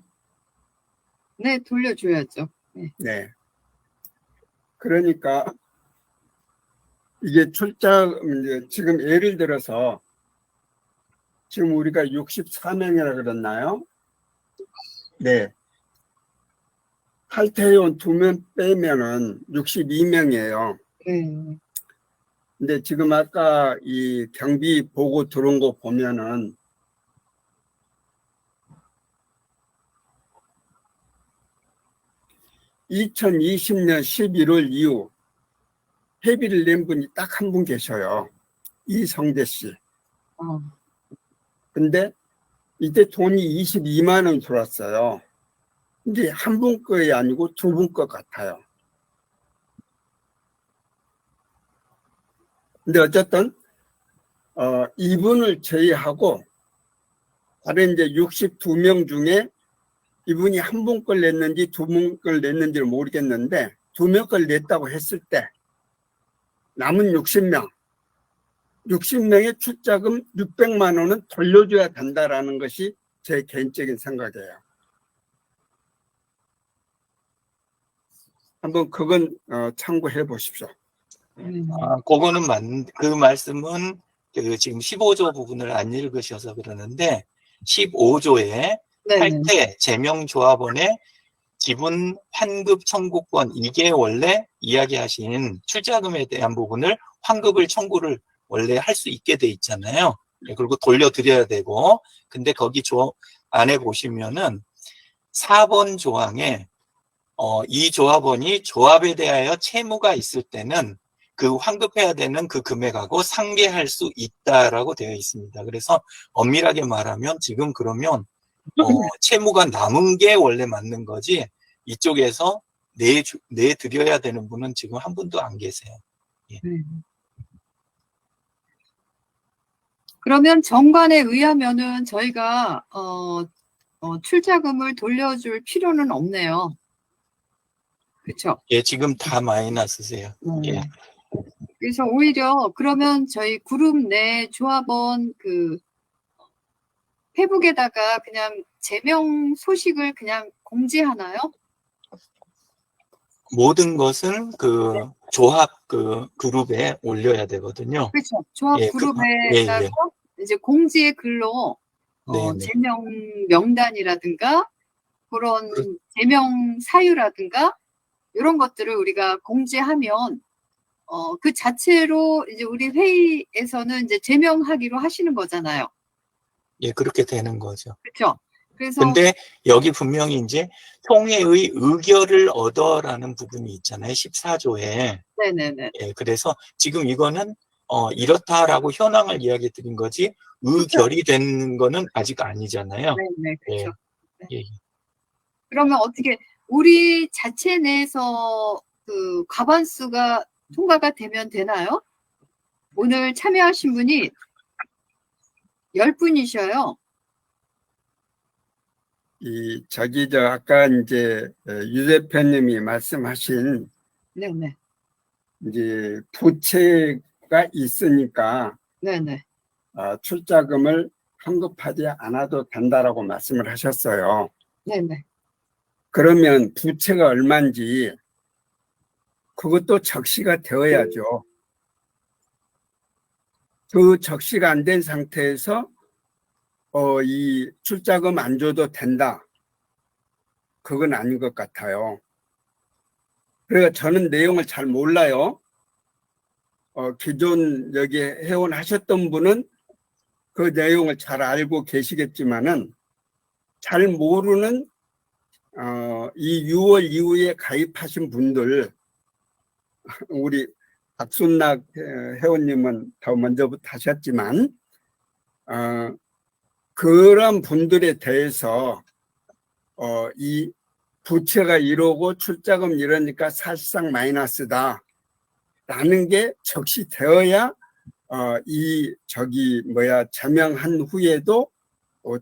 네, 돌려줘야죠. 네.
네. 그러니까 이게 출자금, 이제 지금 예를 들어서 지금 우리가 64명이라 그랬나요? 네. 탈퇴회원 2명 빼면은 62명이에요.
네.
근데 지금 아까 이 경비 보고 들어온 거 보면은 (2020년 11월) 이후 회비를 낸 분이 딱 한 분 계셔요. 이성재 씨. 근데 이때 돈이 22만 원 들어왔어요. 근데 한 분 거이 아니고 두 분 거 같아요. 근데 어쨌든 이분을 제외하고 다른 이제 62명 중에 이분이 한 분 걸 냈는지 두 분 걸 냈는지를 모르겠는데 2명 걸 냈다고 했을 때 남은 60명 60명의 출자금 600만 원은 돌려줘야 된다라는 것이 제 개인적인 생각이에요. 한번 그건 참고해 보십시오.
그거는 그 말씀은 그 지금 15조 부분을 안 읽으셔서 그러는데 15조에 탈퇴 제명조합원의 지분 환급 청구권, 이게 원래 이야기하신 출자금에 대한 부분을 환급을 청구를 원래 할 수 있게 돼 있잖아요. 그리고 돌려드려야 되고, 근데 거기 안에 보시면은 4번 조항에 이 조합원이 조합에 대하여 채무가 있을 때는 그 환급해야 되는 그 금액하고 상계할 수 있다라고 되어 있습니다. 그래서 엄밀하게 말하면 지금 그러면 채무가 남은 게 원래 맞는 거지, 이쪽에서 내드려야 되는 분은 지금 한 분도 안 계세요. 예.
그러면 정관에 의하면은 저희가 출자금을 돌려줄 필요는 없네요. 그렇죠?
예, 지금 다 마이너스세요. 예.
그래서 오히려 그러면 저희 그룹 내 조합원 그 페북에다가 그냥 제명 소식을 그냥 공지하나요?
모든 것은 그 조합 그 그룹에 올려야 되거든요.
그렇죠. 조합
예,
그룹에다가
예.
이제 공지의 글로
네, 네.
제명 명단이라든가 그런
그렇-
제명 사유라든가 이런 것들을 우리가 공지하면 그 자체로 이제 우리 회의에서는 이제 제명하기로 하시는 거잖아요.
예, 그렇게 되는 거죠.
그렇죠? 그래서
근데 여기 분명히 이제 총회의 의결을 얻어라는 부분이 있잖아요. 14조에.
네네네.
예, 그래서 지금 이거는 이렇다라고 현황을 이야기 드린 거지 의결이 된 거는 아직 아니잖아요.
네네, 그렇죠.
예.
그러면 어떻게 우리 자체 내에서 그 과반수가 통과가 되면 되나요? 오늘 참여하신 분이 10분이셔요.
아까 이제 유 대표님이 말씀하신
네네.
이제 부채가 있으니까
네네.
출자금을 환급하지 않아도 된다라고 말씀을 하셨어요.
네네.
그러면 부채가 얼마인지 그것도 적시가 되어야죠. 그 적시가 안 된 상태에서 이 출자금 안 줘도 된다. 그건 아닌 것 같아요. 그래서 저는 내용을 잘 몰라요. 기존 여기 회원하셨던 분은 그 내용을 잘 알고 계시겠지만은 잘 모르는 이 6월 이후에 가입하신 분들, 우리 박순락 회원님은 더 먼저부터 하셨지만 그런 분들에 대해서 이 부채가 이러고 출자금 이러니까 사실상 마이너스다 라는 게 적시되어야 제명한 후에도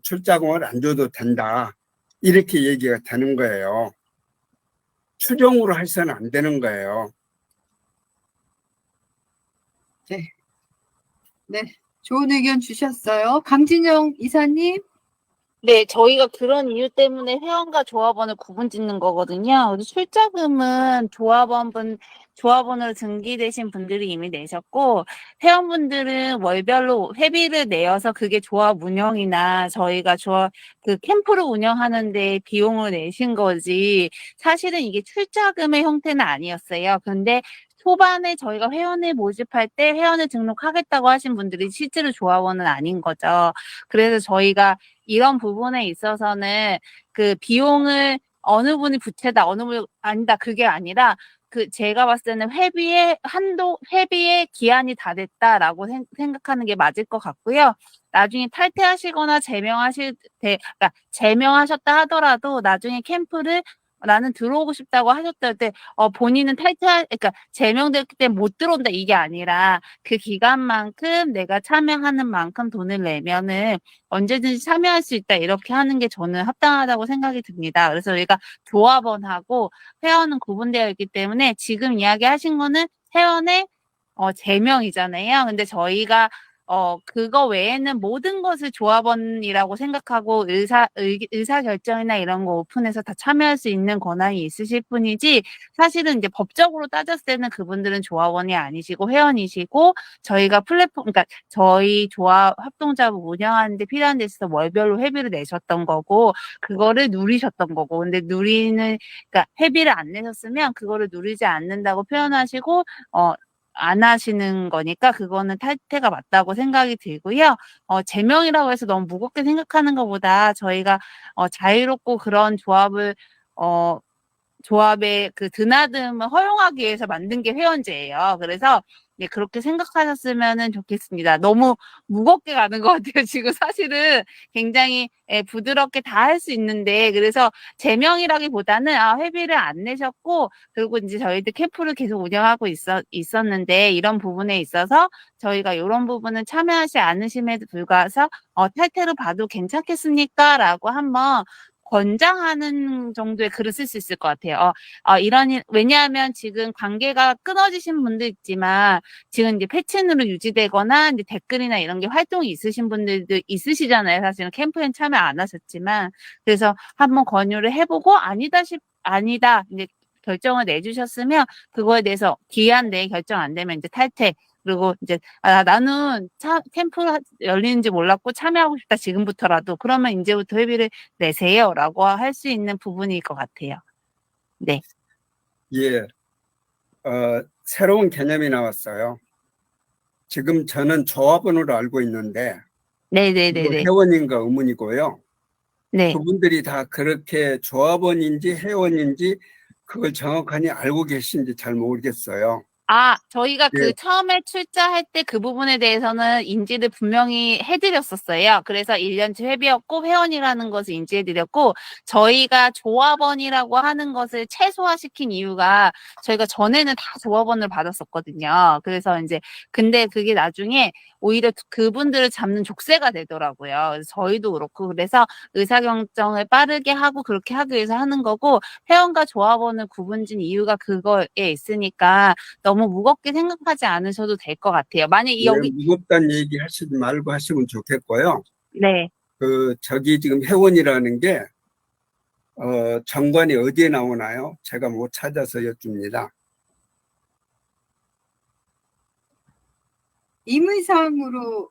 출자금을 안 줘도 된다 이렇게 얘기가 되는 거예요. 추정으로 해서는 안 되는 거예요.
네. 좋은 의견 주셨어요. 강진영 이사님.
네, 저희가 그런 이유 때문에 회원과 조합원을 구분 짓는 거거든요. 그래서 출자금은 조합원으로 등기되신 분들이 이미 내셨고, 회원분들은 월별로 회비를 내어서 그게 조합 운영이나 저희가 그 캠프를 운영하는데 비용을 내신 거지, 사실은 이게 출자금의 형태는 아니었어요. 근데 초반에 저희가 회원을 모집할 때 회원을 등록하겠다고 하신 분들이 실제로 조합원은 아닌 거죠. 그래서 저희가 이런 부분에 있어서는 그 비용을 어느 분이 부채다, 어느 분이 아니다, 그게 아니라 제가 봤을 때는 회비의 기한이 다 됐다라고 생각하는 게 맞을 것 같고요. 나중에 탈퇴하시거나 그러니까 제명하셨다 하더라도 나중에 캠프를 나는 들어오고 싶다고 하셨을 때, 본인은 그러니까 제명됐기 때문에 못 들어온다 이게 아니라 그 기간만큼 내가 참여하는 만큼 돈을 내면은 언제든지 참여할 수 있다 이렇게 하는 게 저는 합당하다고 생각이 듭니다. 그래서 저희가 조합원하고 회원은 구분되어 있기 때문에 지금 이야기하신 거는 회원의 제명이잖아요. 근데 저희가 그거 외에는 모든 것을 조합원이라고 생각하고 의사결정이나 이런 거 오픈해서 다 참여할 수 있는 권한이 있으실 뿐이지, 사실은 이제 법적으로 따졌을 때는 그분들은 조합원이 아니시고 회원이시고, 저희가 그러니까 저희 합동조합을 운영하는데 필요한 데 있어서 월별로 회비를 내셨던 거고, 그거를 누리셨던 거고, 근데 그러니까 회비를 안 내셨으면 그거를 누리지 않는다고 표현하시고, 안 하시는 거니까 그거는 탈퇴가 맞다고 생각이 들고요. 제명이라고 해서 너무 무겁게 생각하는 것보다 저희가 자유롭고 그런 조합의 그 드나듦을 허용하기 위해서 만든 게 회원제예요. 그래서 그렇게 생각하셨으면 좋겠습니다. 너무 무겁게 가는 것 같아요. 지금 사실은 굉장히 부드럽게 다 할 수 있는데, 그래서 제명이라기보다는 회비를 안 내셨고, 그리고 이제 저희들 캠프를 계속 운영하고 있었는데 이런 부분에 있어서 저희가 이런 부분은 참여하지 않으심에도 불구해서 탈퇴로 봐도 괜찮겠습니까? 라고 한번 권장하는 정도의 글을 쓸 수 있을 것 같아요. 왜냐하면 지금 관계가 끊어지신 분도 있지만, 지금 이제 패친으로 유지되거나, 이제 댓글이나 이런 게 활동이 있으신 분들도 있으시잖아요. 사실은 캠프엔 참여 안 하셨지만. 그래서 한번 권유를 해보고, 아니다, 이제 결정을 내주셨으면 그거에 대해서 기한 내에 결정 안 되면 이제 탈퇴. 그리고 이제 나는 캠프 열리는지 몰랐고 참여하고 싶다 지금부터라도 그러면 이제부터 회비를 내세요라고 할 수 있는 부분일 것 같아요. 네.
예, 새로운 개념이 나왔어요. 지금 저는 조합원으로 알고 있는데
네네네네.
회원인가 의문이고요.
네.
그분들이 다 그렇게 조합원인지 회원인지 그걸 정확하니 알고 계신지 잘 모르겠어요.
저희가
네.
그 처음에 출자할 때 그 부분에 대해서는 인지를 분명히 해드렸었어요. 그래서 1년치 회비였고 회원이라는 것을 인지해드렸고 저희가 조합원이라고 하는 것을 최소화시킨 이유가 저희가 전에는 다 조합원을 받았었거든요. 그래서 이제 근데 그게 나중에 오히려 그분들을 잡는 족쇄가 되더라고요. 그래서 저희도 그렇고 그래서 의사결정을 빠르게 하고 그렇게 하기 위해서 하는 거고 회원과 조합원을 구분진 이유가 그거에 있으니까 너무 무겁게 생각하지 않으셔도 될 것 같아요. 만약에 여기
무겁다는 얘기 하시지 말고 하시면 좋겠고요.
네.
저기 지금 회원이라는 게 정관이 어디에 나오나요? 제가 못 찾아서 여쭙니다.
임의사항으로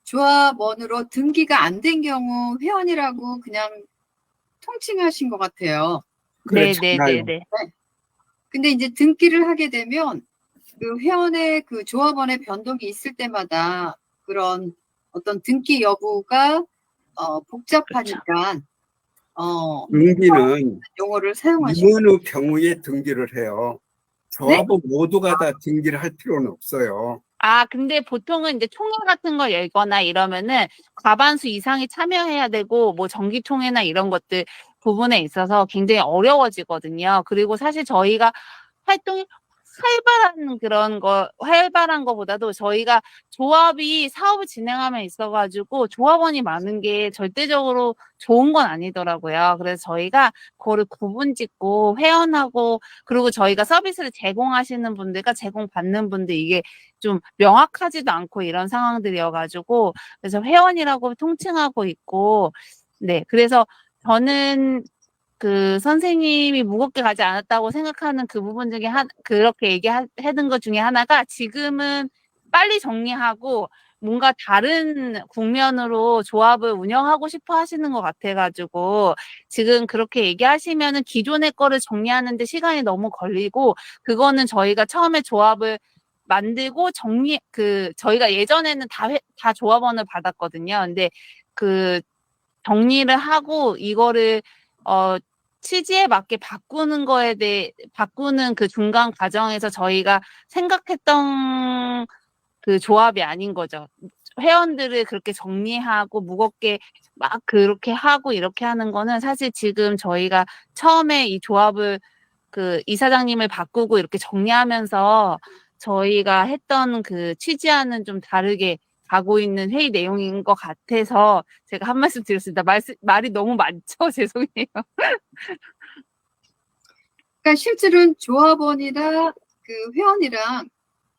조합원으로 등기가 안 된 경우 회원이라고 그냥 통칭하신 것 같아요.
네네네네.
근데 이제 등기를 하게 되면 그 회원의 그 조합원의 변동이 있을 때마다 그런 어떤 등기 여부가 복잡하니까
등기는
용어를 사용하시고
어느 경우에 등기를 해요. 조합원 모두가 다 등기를 할 필요는 없어요.
근데 보통은 이제 총회 같은 거 열거나 이러면은 과반수 이상이 참여해야 되고 뭐 정기총회나 이런 것들 부분에 있어서 굉장히 어려워지거든요. 그리고 사실 저희가 활동이 활발한 거보다도 저희가 조합이 사업을 진행하면 있어가지고 조합원이 많은 게 절대적으로 좋은 건 아니더라고요. 그래서 저희가 그거를 구분 짓고 회원하고 그리고 저희가 서비스를 제공하시는 분들과 제공받는 분들 이게 좀 명확하지도 않고 이런 상황들이어가지고 그래서 회원이라고 통칭하고 있고 네 그래서 저는 그 선생님이 무겁게 가지 않았다고 생각하는 그 부분 중에 그렇게 얘기하는 것 중에 하나가 지금은 빨리 정리하고 뭔가 다른 국면으로 조합을 운영하고 싶어 하시는 것 같아가지고 지금 그렇게 얘기하시면은 기존의 거를 정리하는데 시간이 너무 걸리고 그거는 저희가 처음에 조합을 만들고 저희가 예전에는 다 조합원을 받았거든요. 근데 그 정리를 하고 이거를 취지에 맞게 바꾸는 그 중간 과정에서 저희가 생각했던 그 조합이 아닌 거죠. 회원들을 그렇게 정리하고 무겁게 막 그렇게 하고 이렇게 하는 거는 사실 지금 저희가 처음에 이 조합을 그 이사장님을 바꾸고 이렇게 정리하면서 저희가 했던 그 취지와는 좀 다르게 가고 있는 회의 내용인 것 같아서 제가 한 말씀 드렸습니다. 말이 너무 많죠? 죄송해요.
그러니까 실질은 조합원이나 그 회원이랑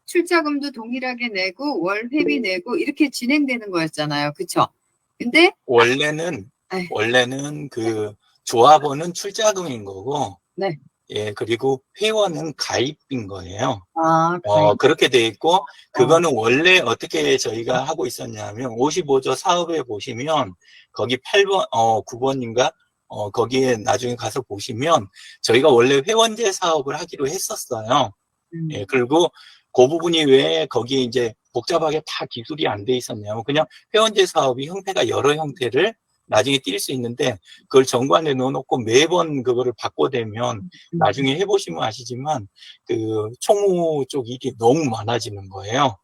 출자금도 동일하게 내고 월 회비 내고 이렇게 진행되는 거였잖아요. 그쵸? 근데
원래는 그 조합원은 출자금인 거고
네.
예, 그리고 회원은 가입인 거예요.
가입.
그렇게 돼 있고, 그거는 원래 어떻게 저희가 하고 있었냐면, 55조 사업에 보시면, 거기 8번, 9번인가? 거기에 나중에 가서 보시면, 저희가 원래 회원제 사업을 하기로 했었어요. 예, 그리고 그 부분이 왜 거기에 이제 복잡하게 다 기술이 안 돼 있었냐면, 그냥 회원제 사업이 형태가 여러 형태를 나중에 띌 수 있는데 그걸 정관에 넣어놓고 매번 그거를 바꿔대면 나중에 해보시면 아시지만 그 총무 쪽 일이 너무 많아지는 거예요.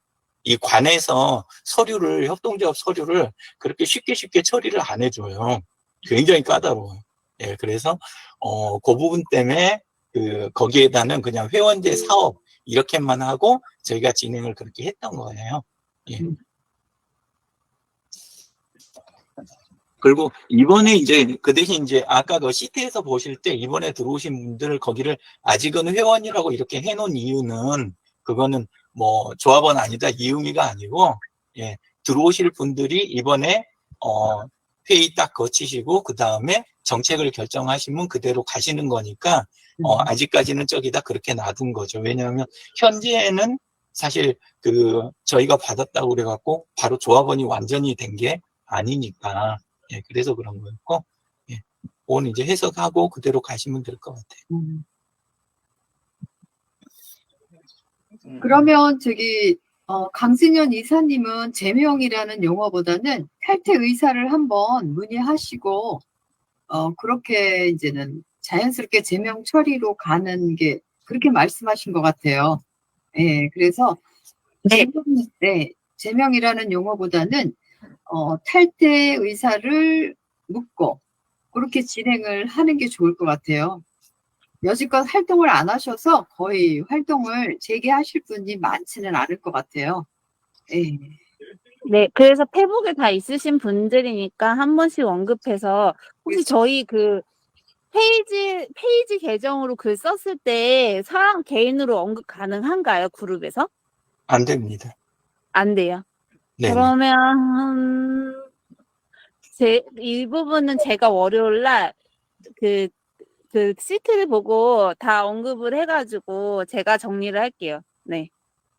이 관에서 협동조합 서류를 그렇게 쉽게 처리를 안 해줘요. 굉장히 까다로워요. 예, 그래서 그 부분 때문에 거기에다는 그냥 회원제 사업 이렇게만 하고 저희가 진행을 그렇게 했던 거예요. 예. 그리고 이번에 이제 그 대신 이제 아까 그 시트에서 보실 때 이번에 들어오신 분들 거기를 아직은 회원이라고 이렇게 해놓은 이유는 그거는 뭐 조합원 아니다 이 의미가 아니고 예, 들어오실 분들이 이번에 회의 딱 거치시고 그 다음에 정책을 결정하시면 그대로 가시는 거니까 아직까지는 저기다 그렇게 놔둔 거죠. 왜냐하면 현재는 사실 저희가 받았다고 그래갖고 바로 조합원이 완전히 된 게 아니니까 예, 그래서 그런 거였고 예, 오늘 이제 해석하고 그대로 가시면 될 것 같아요.
그러면 강승현 이사님은 제명이라는 용어보다는 탈퇴 의사를 한번 문의하시고, 그렇게 이제는 자연스럽게 제명 처리로 가는 게, 그렇게 말씀하신 것 같아요. 예, 그래서, 제명이라는 용어보다는, 탈퇴 의사를 묻고, 그렇게 진행을 하는 게 좋을 것 같아요. 여지껏 활동을 안 하셔서 거의 활동을 재개하실 분이 많지는 않을 것 같아요. 예.
네, 그래서 페북에 다 있으신 분들이니까 한 번씩 언급해서 혹시 저희 페이지 계정으로 글 썼을 때 사람 개인으로 언급 가능한가요? 그룹에서?
안 됩니다.
안 돼요.
네.
그러면 이 부분은 제가 월요일 날 시트를 보고 다 언급을 해가지고 제가 정리를 할게요. 네.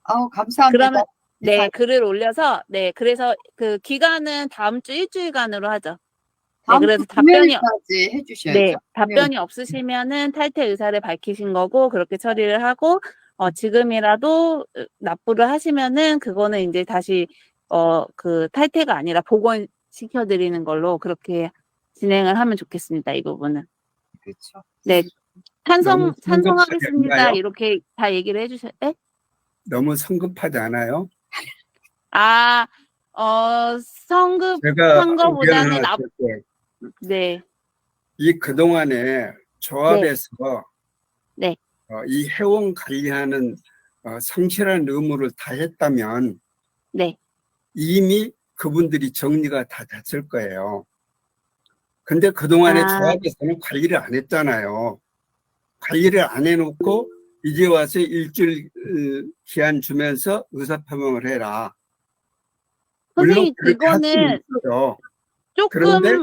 감사합니다.
그러면 네, 글을 올려서 그래서 기간은 다음 주 일주일간으로 하죠. 네, 그래서
답변까지 해주셔야죠.
네, 답변이 없으시면은 탈퇴 의사를 밝히신 거고 그렇게 처리를 하고 지금이라도 납부를 하시면은 그거는 이제 다시 탈퇴가 아니라 복원시켜 드리는 걸로 그렇게 진행을 하면 좋겠습니다. 이 부분은.
그렇죠.
네.
너무
찬성하겠습니다.
성급하지 않나요?
이렇게 다 얘기를 해주셨, 네?
너무 성급하지 않아요?
성급한
제가
거보다는
의견 하나 드릴게요.
네.
이 그동안에 조합에서
네.
이 회원 관리하는 성실한 의무를 다했다면
네.
이미 그분들이 정리가 다 됐을 거예요. 근데 그동안에 조합에서는 관리를 안 했잖아요. 관리를 안 해놓고 이제 와서 일주일 기한 주면서 의사표명을 해라.
선생님,
그렇게 할 수는
그거는
있죠.
조금
그런데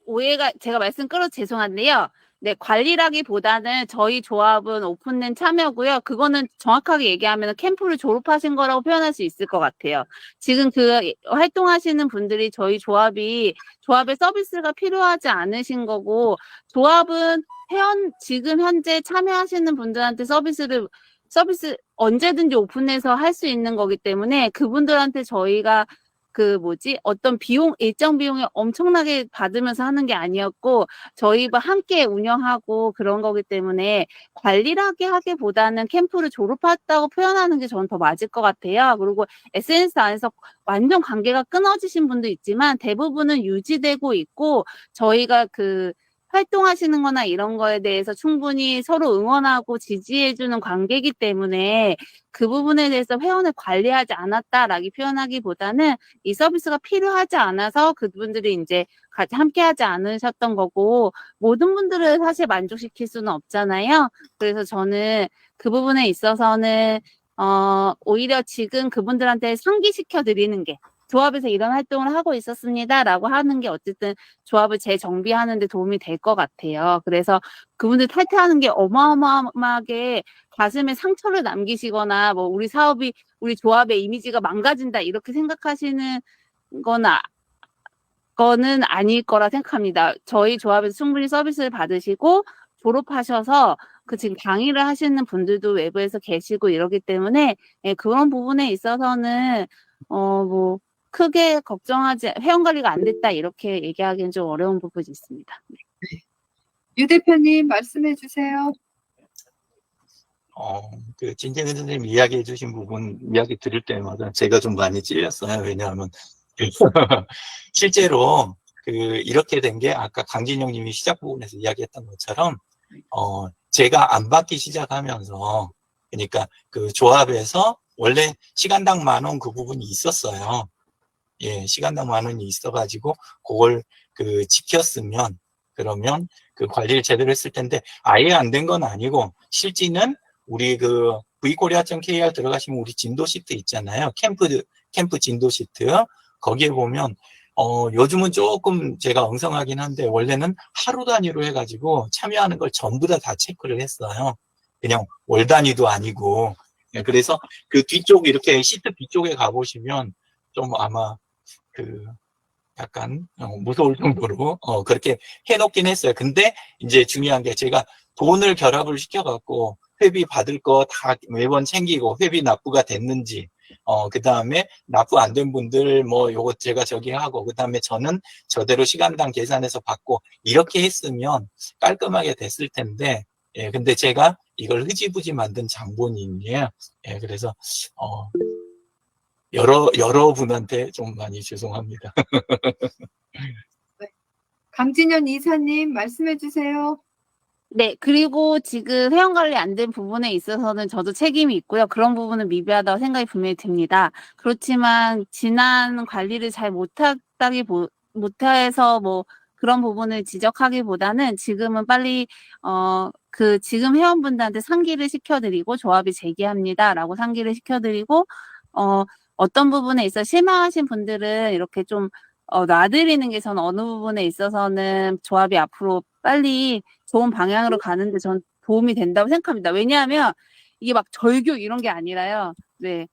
오해가 제가 말씀 끌어서 죄송한데요. 네, 관리라기보다는 저희 조합은 오픈된 참여고요. 그거는 정확하게 얘기하면 캠프를 졸업하신 거라고 표현할 수 있을 것 같아요. 지금 활동하시는 분들이 저희 조합의 서비스가 필요하지 않으신 거고, 조합은 지금 현재 참여하시는 분들한테 서비스 언제든지 오픈해서 할 수 있는 거기 때문에 그분들한테 저희가 어떤 일정 비용을 엄청나게 받으면서 하는 게 아니었고, 저희와 함께 운영하고 그런 거기 때문에 관리라기 하기보다는 캠프를 졸업했다고 표현하는 게 저는 더 맞을 것 같아요. 그리고 SNS 안에서 완전 관계가 끊어지신 분도 있지만 대부분은 유지되고 있고, 저희가 활동하시는 거나 이런 거에 대해서 충분히 서로 응원하고 지지해주는 관계이기 때문에 그 부분에 대해서 회원을 관리하지 않았다라고 표현하기보다는 이 서비스가 필요하지 않아서 그분들이 이제 같이 함께하지 않으셨던 거고, 모든 분들을 사실 만족시킬 수는 없잖아요. 그래서 저는 그 부분에 있어서는 오히려 지금 그분들한테 상기시켜 드리는 게, 조합에서 이런 활동을 하고 있었습니다라고 하는 게 어쨌든 조합을 재정비하는 데 도움이 될 것 같아요. 그래서 그분들 탈퇴하는 게 어마어마하게 가슴에 상처를 남기시거나 우리 조합의 이미지가 망가진다 이렇게 생각하시는 거는 아닐 거라 생각합니다. 저희 조합에서 충분히 서비스를 받으시고 졸업하셔서 지금 강의를 하시는 분들도 외부에서 계시고 이러기 때문에 그런 부분에 있어서는 크게 회원 관리가 안 됐다 이렇게 얘기하기는 좀 어려운 부분이 있습니다.
유 대표님 말씀해 주세요.
진재근 선생님 이야기해 주신 부분 이야기 들을 때마다 제가 좀 많이 찔렸어요. 왜냐하면 실제로 이렇게 된 게 아까 강진영 님이 시작 부분에서 이야기했던 것처럼 제가 안 받기 시작하면서, 그러니까 조합에서 원래 시간당 10,000원 그 부분이 있었어요. 예, 시간당 10,000원이 있어가지고 그걸 지켰으면, 그러면 관리를 제대로 했을 텐데 아예 안 된 건 아니고, 실제는 우리 vkorea.kr 들어가시면 우리 진도 시트 있잖아요. 캠프 진도 시트. 거기에 보면 요즘은 조금 제가 엉성하긴 한데, 원래는 하루 단위로 해가지고 참여하는 걸 전부 다 체크를 했어요. 그냥 월 단위도 아니고. 예, 그래서 그 뒤쪽, 이렇게 시트 뒤쪽에 가보시면 좀 아마 약간 무서울 정도로 그렇게 해놓긴 했어요. 근데 이제 중요한 게 제가 돈을 결합을 시켜갖고 회비 받을 거 다 매번 챙기고 회비 납부가 됐는지 그 다음에 납부 안 된 분들 뭐 요거 제가 저기 하고 그 다음에 저는 저대로 시간당 계산해서 받고 이렇게 했으면 깔끔하게 됐을 텐데 예, 근데 제가 이걸 흐지부지 만든 장본인이에요. 예, 그래서 여러분한테 좀 많이 죄송합니다.
강진현 이사님 말씀해 주세요.
네, 그리고 지금 회원 관리 안 된 부분에 있어서는 저도 책임이 있고요. 그런 부분은 미비하다고 생각이 분명히 듭니다. 그렇지만 지난 관리를 잘 못해서 뭐 그런 부분을 지적하기보다는 지금은 빨리 지금 회원분들한테 상기를 시켜드리고 조합이 재개합니다라고 상기를 시켜드리고 어떤 부분에 있어 실망하신 분들은 이렇게 좀 놔드리는 게 저는 어느 부분에 있어서는 조합이 앞으로 빨리 좋은 방향으로 가는데 전 도움이 된다고 생각합니다. 왜냐하면 이게 막 절교 이런 게 아니라요. 네.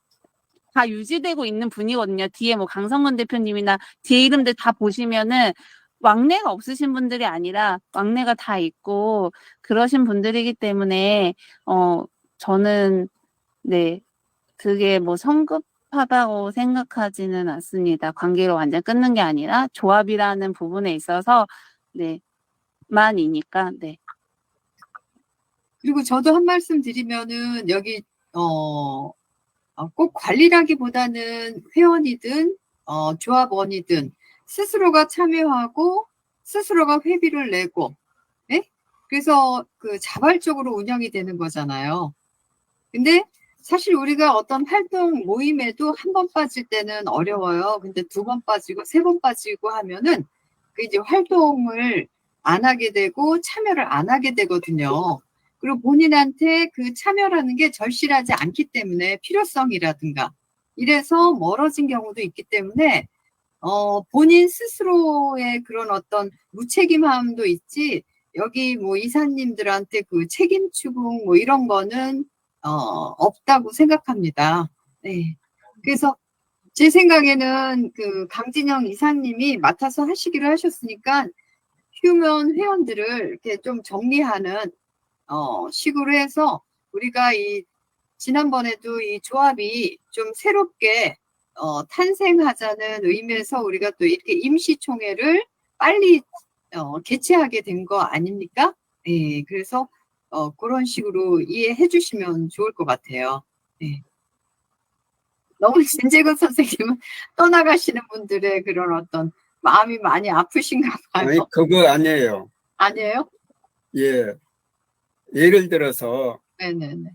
다 유지되고 있는 분이거든요. 뒤에 뭐 강성근 대표님이나 뒤에 이름들 다 보시면은 왕래가 없으신 분들이 아니라 왕래가 다 있고 그러신 분들이기 때문에 저는 네. 그게 뭐 성급하다고 생각하지는 않습니다. 관계를 완전 끊는 게 아니라 조합이라는 부분에 있어서 네. 만이니까 네.
그리고 저도 한 말씀 드리면은 여기 꼭 관리라기보다는 회원이든 조합원이든 스스로가 참여하고 스스로가 회비를 내고 예? 그래서 자발적으로 운영이 되는 거잖아요. 근데 사실 우리가 어떤 활동 모임에도 한 번 빠질 때는 어려워요. 근데 2번 빠지고 3번 빠지고 하면은 그 이제 활동을 안 하게 되고 참여를 안 하게 되거든요. 그리고 본인한테 그 참여라는 게 절실하지 않기 때문에 필요성이라든가 이래서 멀어진 경우도 있기 때문에 본인 스스로의 그런 어떤 무책임함도 있지 여기 뭐 이사님들한테 그 책임 추궁 뭐 이런 거는 없다고 생각합니다. 네. 그래서 제 생각에는 그 강진영 이사님이 맡아서 하시기로 하셨으니까 휴먼 회원들을 이렇게 좀 정리하는 식으로 해서 우리가 지난번에도 이 조합이 좀 새롭게 탄생하자는 의미에서 우리가 또 이렇게 임시총회를 빨리 개최하게 된 거 아닙니까? 예, 그래서 그런 식으로 이해해 주시면 좋을 것 같아요. 예. 너무 진재근 선생님은 떠나가시는 분들의 그런 어떤 마음이 많이 아프신가 봐요.
아니, 그거 아니에요.
아니에요?
예. 예를 들어서,
네네네.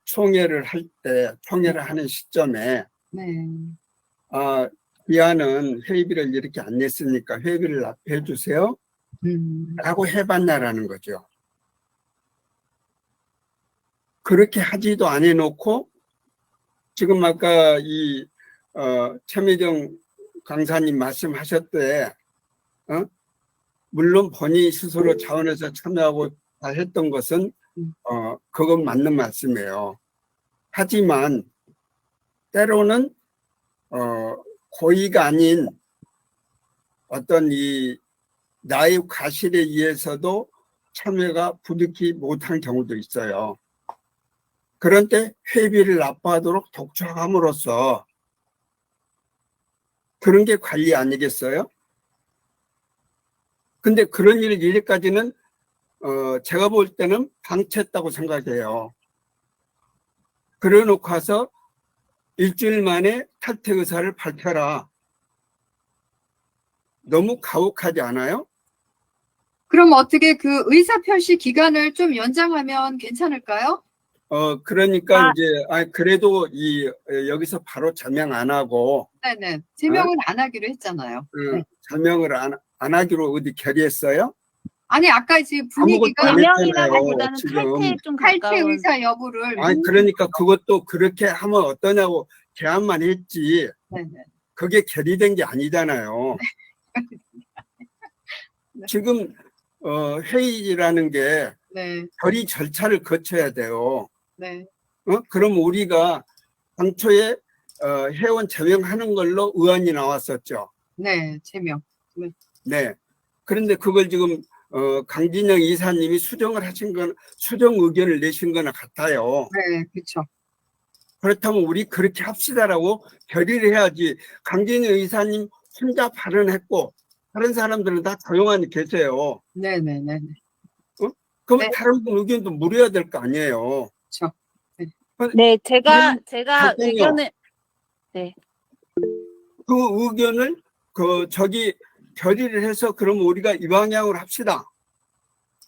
총회를 하는 시점에,
네.
기아는 회비를 이렇게 안 냈으니까 회비를 납부해 주세요. 라고 해봤냐라는 거죠. 그렇게 하지도 안 해놓고, 지금 아까 최미정 강사님 말씀하셨대, 물론 본인 스스로 자원해서 참여하고 다 했던 것은, 그건 맞는 말씀이에요. 하지만, 때로는, 고의가 아닌 어떤 나의 과실에 의해서도 참여가 부득이 못한 경우도 있어요. 그런 때 회비를 납부하도록 독촉함으로써 그런 게 관리 아니겠어요? 근데 그런 일을 이제까지는 제가 볼 때는 방치했다고 생각해요. 그래 놓고 와서 일주일 만에 탈퇴 의사를 밝혀라. 너무 가혹하지 않아요?
그럼 어떻게 그 의사 표시 기간을 좀 연장하면 괜찮을까요?
그러니까 이제 그래도 여기서 바로 제명 안 하고
네네. 제명은 안 하기로 했잖아요. 네.
제명을 안 하기로 어디 결의했어요?
아니 아까 지금 분위기가
아무것도 안
제명이라기보다는
지금.
탈퇴에 좀
탈퇴
가까운
의사 여부를
그러니까 그것도 그렇게 하면 어떠냐고 제안만 했지.
네네.
그게 결의된 게 아니잖아요.
네.
지금 회의라는 게
네,
결의 절차를 거쳐야 돼요.
네,
그럼 우리가 당초에 회원 제명하는 걸로 의안이 나왔었죠.
네, 제명.
네. 그런데 그걸 지금 강진영 이사님이 수정 의견을 내신 거나 같아요.
네, 그렇죠.
그렇다면 우리 그렇게 합시다라고 결의를 해야지. 강진영 이사님 혼자 발언했고 다른 사람들은 다 조용히 계세요.
네, 네, 네, 네.
그러면
네.
다른 분 의견도 물어야 될 거 아니에요.
그렇죠.
네, 제가
잠깐만요.
의견을,
그 의견을 결의를 해서 그럼 우리가 이 방향으로 합시다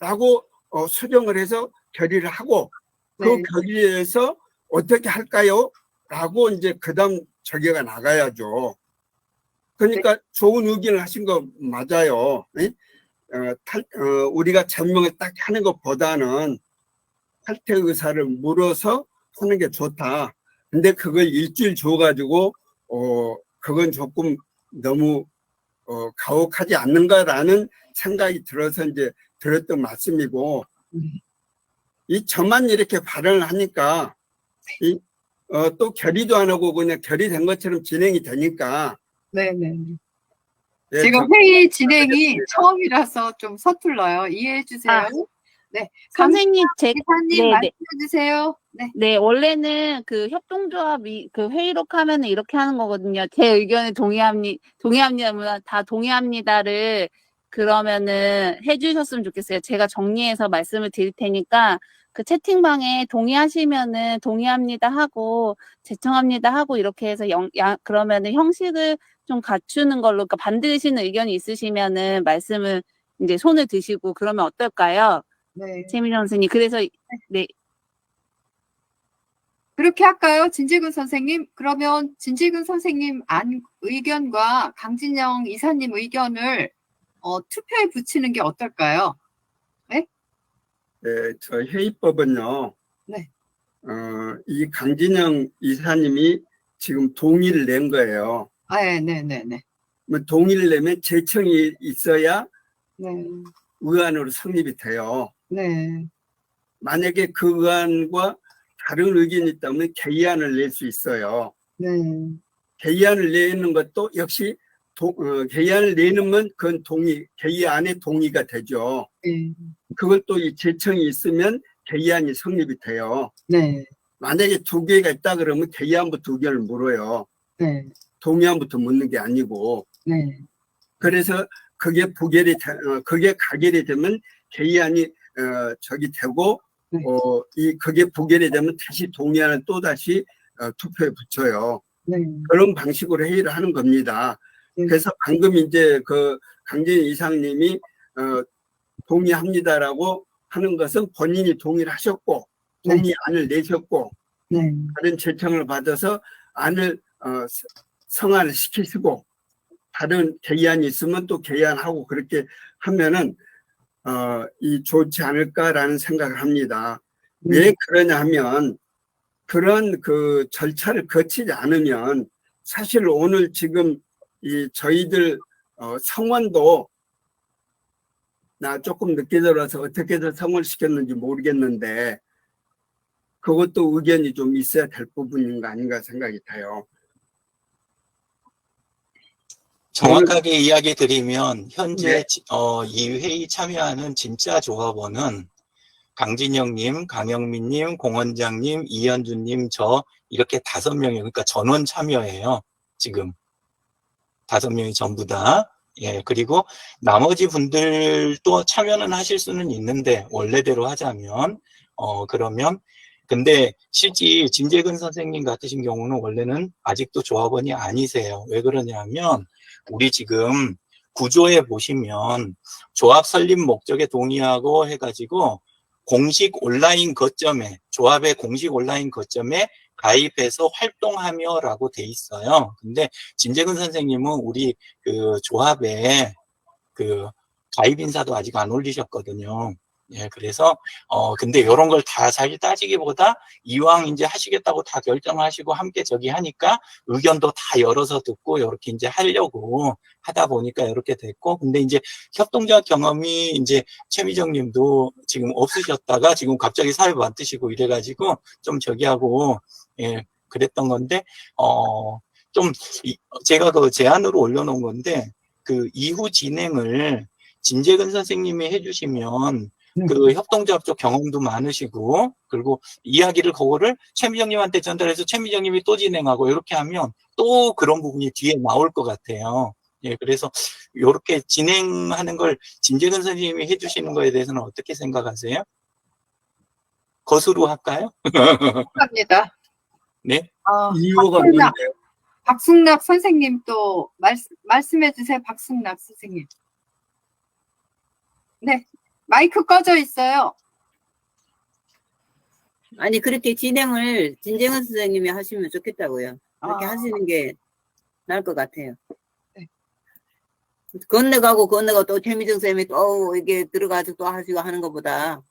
라고 수정을 해서 결의를 하고 그
네.
결의에서 어떻게 할까요? 라고 이제 그 다음 저기가 나가야죠. 그러니까 좋은 의견을 하신 거 맞아요. 네? 우리가 전명을 딱 하는 것보다는 탈퇴 의사를 물어서 하는 게 좋다. 근데 그걸 일주일 줘가지고 그건 조금 너무 가혹하지 않는가라는 생각이 들어서 이제 들었던 말씀이고, 이 저만 이렇게 발언을 하니까 또 결의도 안 하고 그냥 결의된 것처럼 진행이 되니까.
네, 네.
예,
지금 회의 진행이 처음이라서 좀 서툴러요. 이해해 주세요.
아,
네,
선생님,
강기사님
네, 네.
말씀해 주세요. 네,
네, 원래는 그 협동조합이 그 회의록 하면은 이렇게 하는 거거든요. 제 의견에 동의합니다, 다 동의합니다를 그러면은 해주셨으면 좋겠어요. 제가 정리해서 말씀을 드릴 테니까 그 채팅방에 동의하시면은 동의합니다 하고 제청합니다 하고 이렇게 해서 그러면은 형식을 좀 갖추는 걸로, 그러니까 반드시는 의견이 있으시면은 말씀을 이제 손을 드시고 그러면 어떨까요?
네.
최민정 선생님. 그래서 네.
그렇게 할까요? 진지근 선생님? 그러면 진지근 선생님 의견과 강진영 이사님 의견을 투표에 붙이는 게 어떨까요?
네, 저 회의법은요.
네.
이 강진영 이사님이 지금 동의를 낸 거예요.
아, 네, 네, 네, 네.
뭐 동의를 내면 제청이 있어야
네,
의안으로 성립이 돼요.
네,
만약에 그 의안과 다른 의견이 있다면 개의안을 낼 수 있어요.
네,
개의안을 내는 것도 역시 개의안을 내놓으면 그건 개의안에 동의가 되죠.
네,
그걸 또 이 제청이 있으면 개의안이 성립이 돼요.
네,
만약에 두 개가 있다 그러면 개의안부터 의견을 물어요.
네,
동의안부터 묻는 게 아니고.
네,
그래서 그게 그게 가결이 되면 개의안이 저기 되고
네.
그게 부결이 되면 다시 동의안을 또 다시 투표에 붙여요.
네,
그런 방식으로 회의를 하는 겁니다.
네.
그래서 방금 이제 그 강진희 이사님이 동의합니다라고 하는 것은 본인이 동의를 하셨고 동의안을 내셨고
네,
다른 제청을 받아서 안을 성안을 시키시고 다른 개의안이 있으면 또 개의안하고 그렇게 하면은 좋지 않을까라는 생각을 합니다. 왜 그러냐 하면 그런 그 절차를 거치지 않으면 사실 오늘 지금 저희들 성원도 나 조금 늦게 들어서 어떻게든 성원을 시켰는지 모르겠는데 그것도 의견이 좀 있어야 될 부분인 거 아닌가 생각이 돼요.
정확하게 이야기 드리면 현재
네.
이 회의 참여하는 진짜 조합원은 강진영님, 강영민님, 공원장님, 이현주님, 저 이렇게 5명이에요. 그러니까 전원 참여예요. 지금 5명이 전부 다. 예, 그리고 나머지 분들도 참여는 하실 수는 있는데 원래대로 하자면 그러면 근데 실제 진재근 선생님 같으신 경우는 원래는 아직도 조합원이 아니세요. 왜 그러냐면 우리 지금 구조에 보시면 조합 설립 목적에 동의하고 해가지고 공식 온라인 거점에 조합의 공식 온라인 거점에 가입해서 활동하며라고 돼 있어요. 근데 진재근 선생님은 우리 그 조합에 그 가입 인사도 아직 안 올리셨거든요. 예, 그래서, 근데 이런 걸 다 자기 따지기보다 이왕 이제 하시겠다고 다 결정하시고 함께 저기 하니까 의견도 다 열어서 듣고 이렇게 이제 하려고 하다 보니까 이렇게 됐고, 근데 이제 협동조합 경험이 이제 최미정 님도 지금 없으셨다가 지금 갑자기 사회 맡으시고 이래가지고 좀 저기 하고, 예, 그랬던 건데, 좀, 제가 그 제안으로 올려놓은 건데, 그 이후 진행을 진재근 선생님이 해주시면 그 협동조합 쪽 경험도 많으시고, 그리고 이야기를 그거를 최미정님한테 전달해서 최미정님이 또 진행하고, 이렇게 하면 또 그런 부분이 뒤에 나올 것 같아요. 예, 그래서 이렇게 진행하는 걸 진재근 선생님이 해주시는 거에 대해서는 어떻게 생각하세요? 거수로 할까요?
합니다.
네?
이유가
박승락,
뭔데요?
박승락 선생님 또 말씀해 주세요. 박승락 선생님. 네, 마이크 꺼져 있어요.
아니, 그렇게 진행을 진정은 선생님이 하시면 좋겠다고요. 그렇게
아.
하시는 게 나을 것 같아요.
네.
건너가고 또 최미정 쌤이 또 이게 들어가지고 또 하시고 하는 것보다.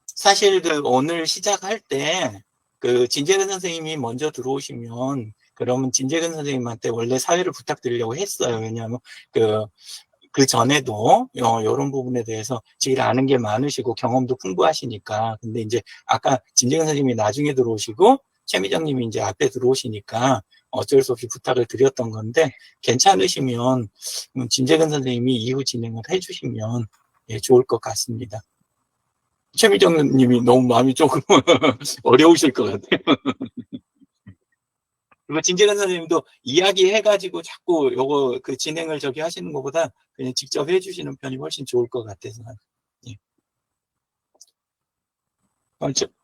사실 그 오늘 시작할 때 그 진재근 선생님이 먼저 들어오시면 그러면 진재근 선생님한테 원래 사회를 부탁드리려고 했어요. 왜냐하면 그 전에도 이런 부분에 대해서 제일 아는 게 많으시고 경험도 풍부하시니까. 근데 이제 아까 진재근 선생님이 나중에 들어오시고 최미정님이 이제 앞에 들어오시니까 어쩔 수 없이 부탁을 드렸던 건데, 괜찮으시면 진재근 선생님이 이후 진행을 해주시면 예, 좋을 것 같습니다. 최미정님이 너무 마음이 조금 어려우실 것 같아요. 그리고 진재근 선생님도 이야기해가지고 자꾸 요거 그 진행을 저기 하시는 것보다 그냥 직접 해주시는 편이 훨씬 좋을 것 같아서. 예.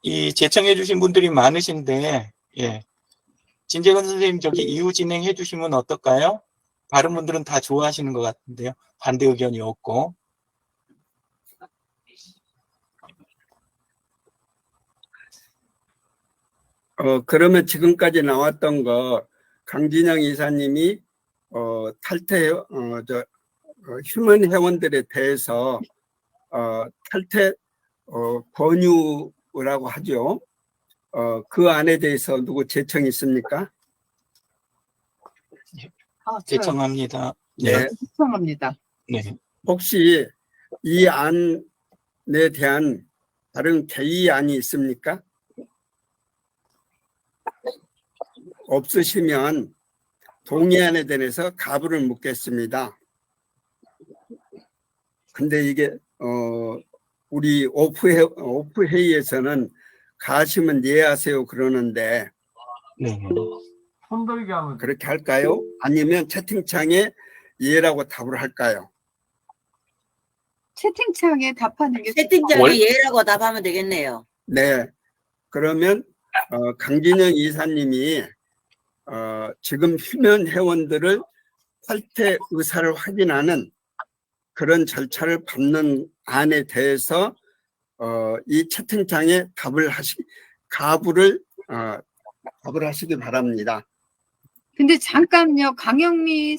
이 제청해주신 분들이 많으신데, 예. 진재근 선생님 저기 이후 진행해주시면 어떨까요? 다른 분들은 다 좋아하시는 것 같은데요. 반대 의견이 없고.
그러면 지금까지 나왔던 거 강진영 이사님이 휴먼 회원들에 대해서 탈퇴 권유라고 하죠. 그 안에 대해서 누구 제청이 있습니까?
저요.
제청합니다.
네.
신청합니다.
네.
혹시 이 안에 대한 다른 개의안이 있습니까? 없으시면 동의안에 대해서 가부를 묻겠습니다. 근데 이게 우리 오프 회의에서는 가시면 예하세요 그러는데
네.
손들게 하면
그렇게 할까요? 아니면 채팅창에 예라고 답을 할까요?
채팅창에 답하는 게
채팅창에 예라고 답하면 되겠네요.
네. 그러면 강진영 이사님이 지금 휴면 회원들을 탈퇴 의사를 확인하는 그런 절차를 밟는 안에 대해서 이 채팅창에 가부를 하시기 바랍니다.
근데 잠깐요. 강영미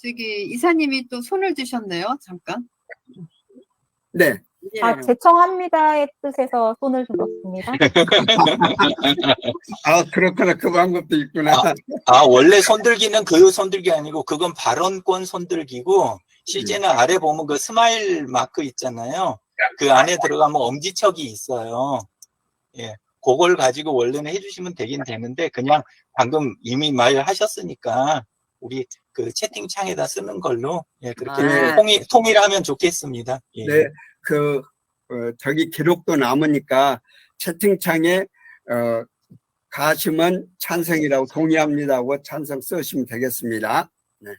이사님이 또 손을 드셨네요. 잠깐.
네.
제청합니다의 뜻에서 손을 들었습니다.
그렇구나. 그 방법도 있구나.
원래 손들기는 그 손들기 아니고 그건 발언권 손들기고, 실제는 아래 보면 그 스마일 마크 있잖아요. 그 안에 들어가면 엄지척이 있어요. 예. 그걸 가지고 원래는 해주시면 되긴 되는데, 그냥 방금 이미 말하셨으니까 우리 그 채팅창에다 쓰는 걸로, 예, 그렇게 통일하면 좋겠습니다. 예.
네. 저기 기록도 남으니까 채팅창에 가시면 찬성이라고 동의합니다 하고 찬성 쓰시면 되겠습니다. 네.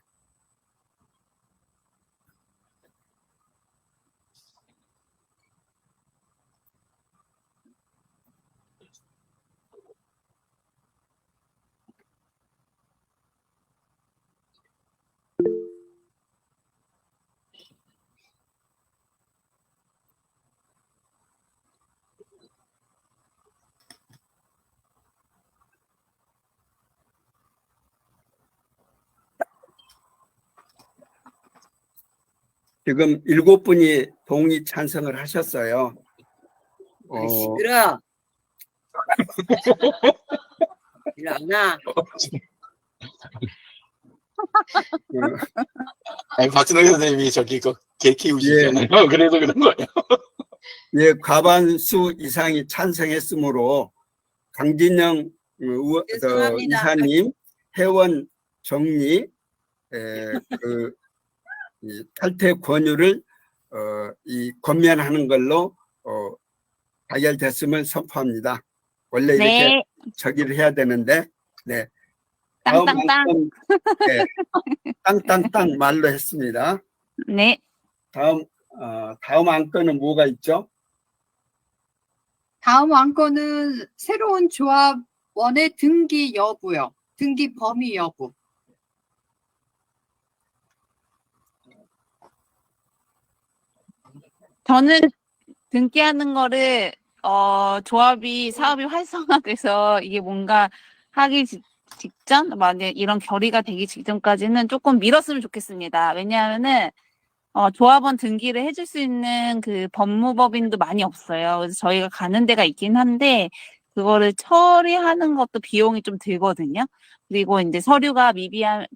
지금 7분이 동의 찬성을 하셨어요.
아, 시끄러. 일로 안 와.
아니, 박진호 선생님이 저기 개 키우시잖아요. 그래서 그런 거예요.
예, 과반수 이상이 찬성했으므로 강진영
죄송합니다.
이사님 회원 정리 이 탈퇴 권유를 권면하는 걸로 가결됐음을 선포합니다. 원래 이렇게
네.
저기를 해야 되는데, 네.
땅땅땅.
네, 땅땅땅 말로 했습니다.
네.
다음 안건은 뭐가 있죠?
다음 안건은 새로운 조합원의 등기 여부요. 등기 범위 여부.
저는 등기하는 거를 조합이 사업이 활성화돼서 이게 뭔가 하기 직전 만약 이런 결의가 되기 직전까지는 조금 미뤘으면 좋겠습니다. 왜냐하면은 조합원 등기를 해줄 수 있는 그 법무법인도 많이 없어요. 그래서 저희가 가는 데가 있긴 한데 그거를 처리하는 것도 비용이 좀 들거든요. 그리고 이제 서류가 미비한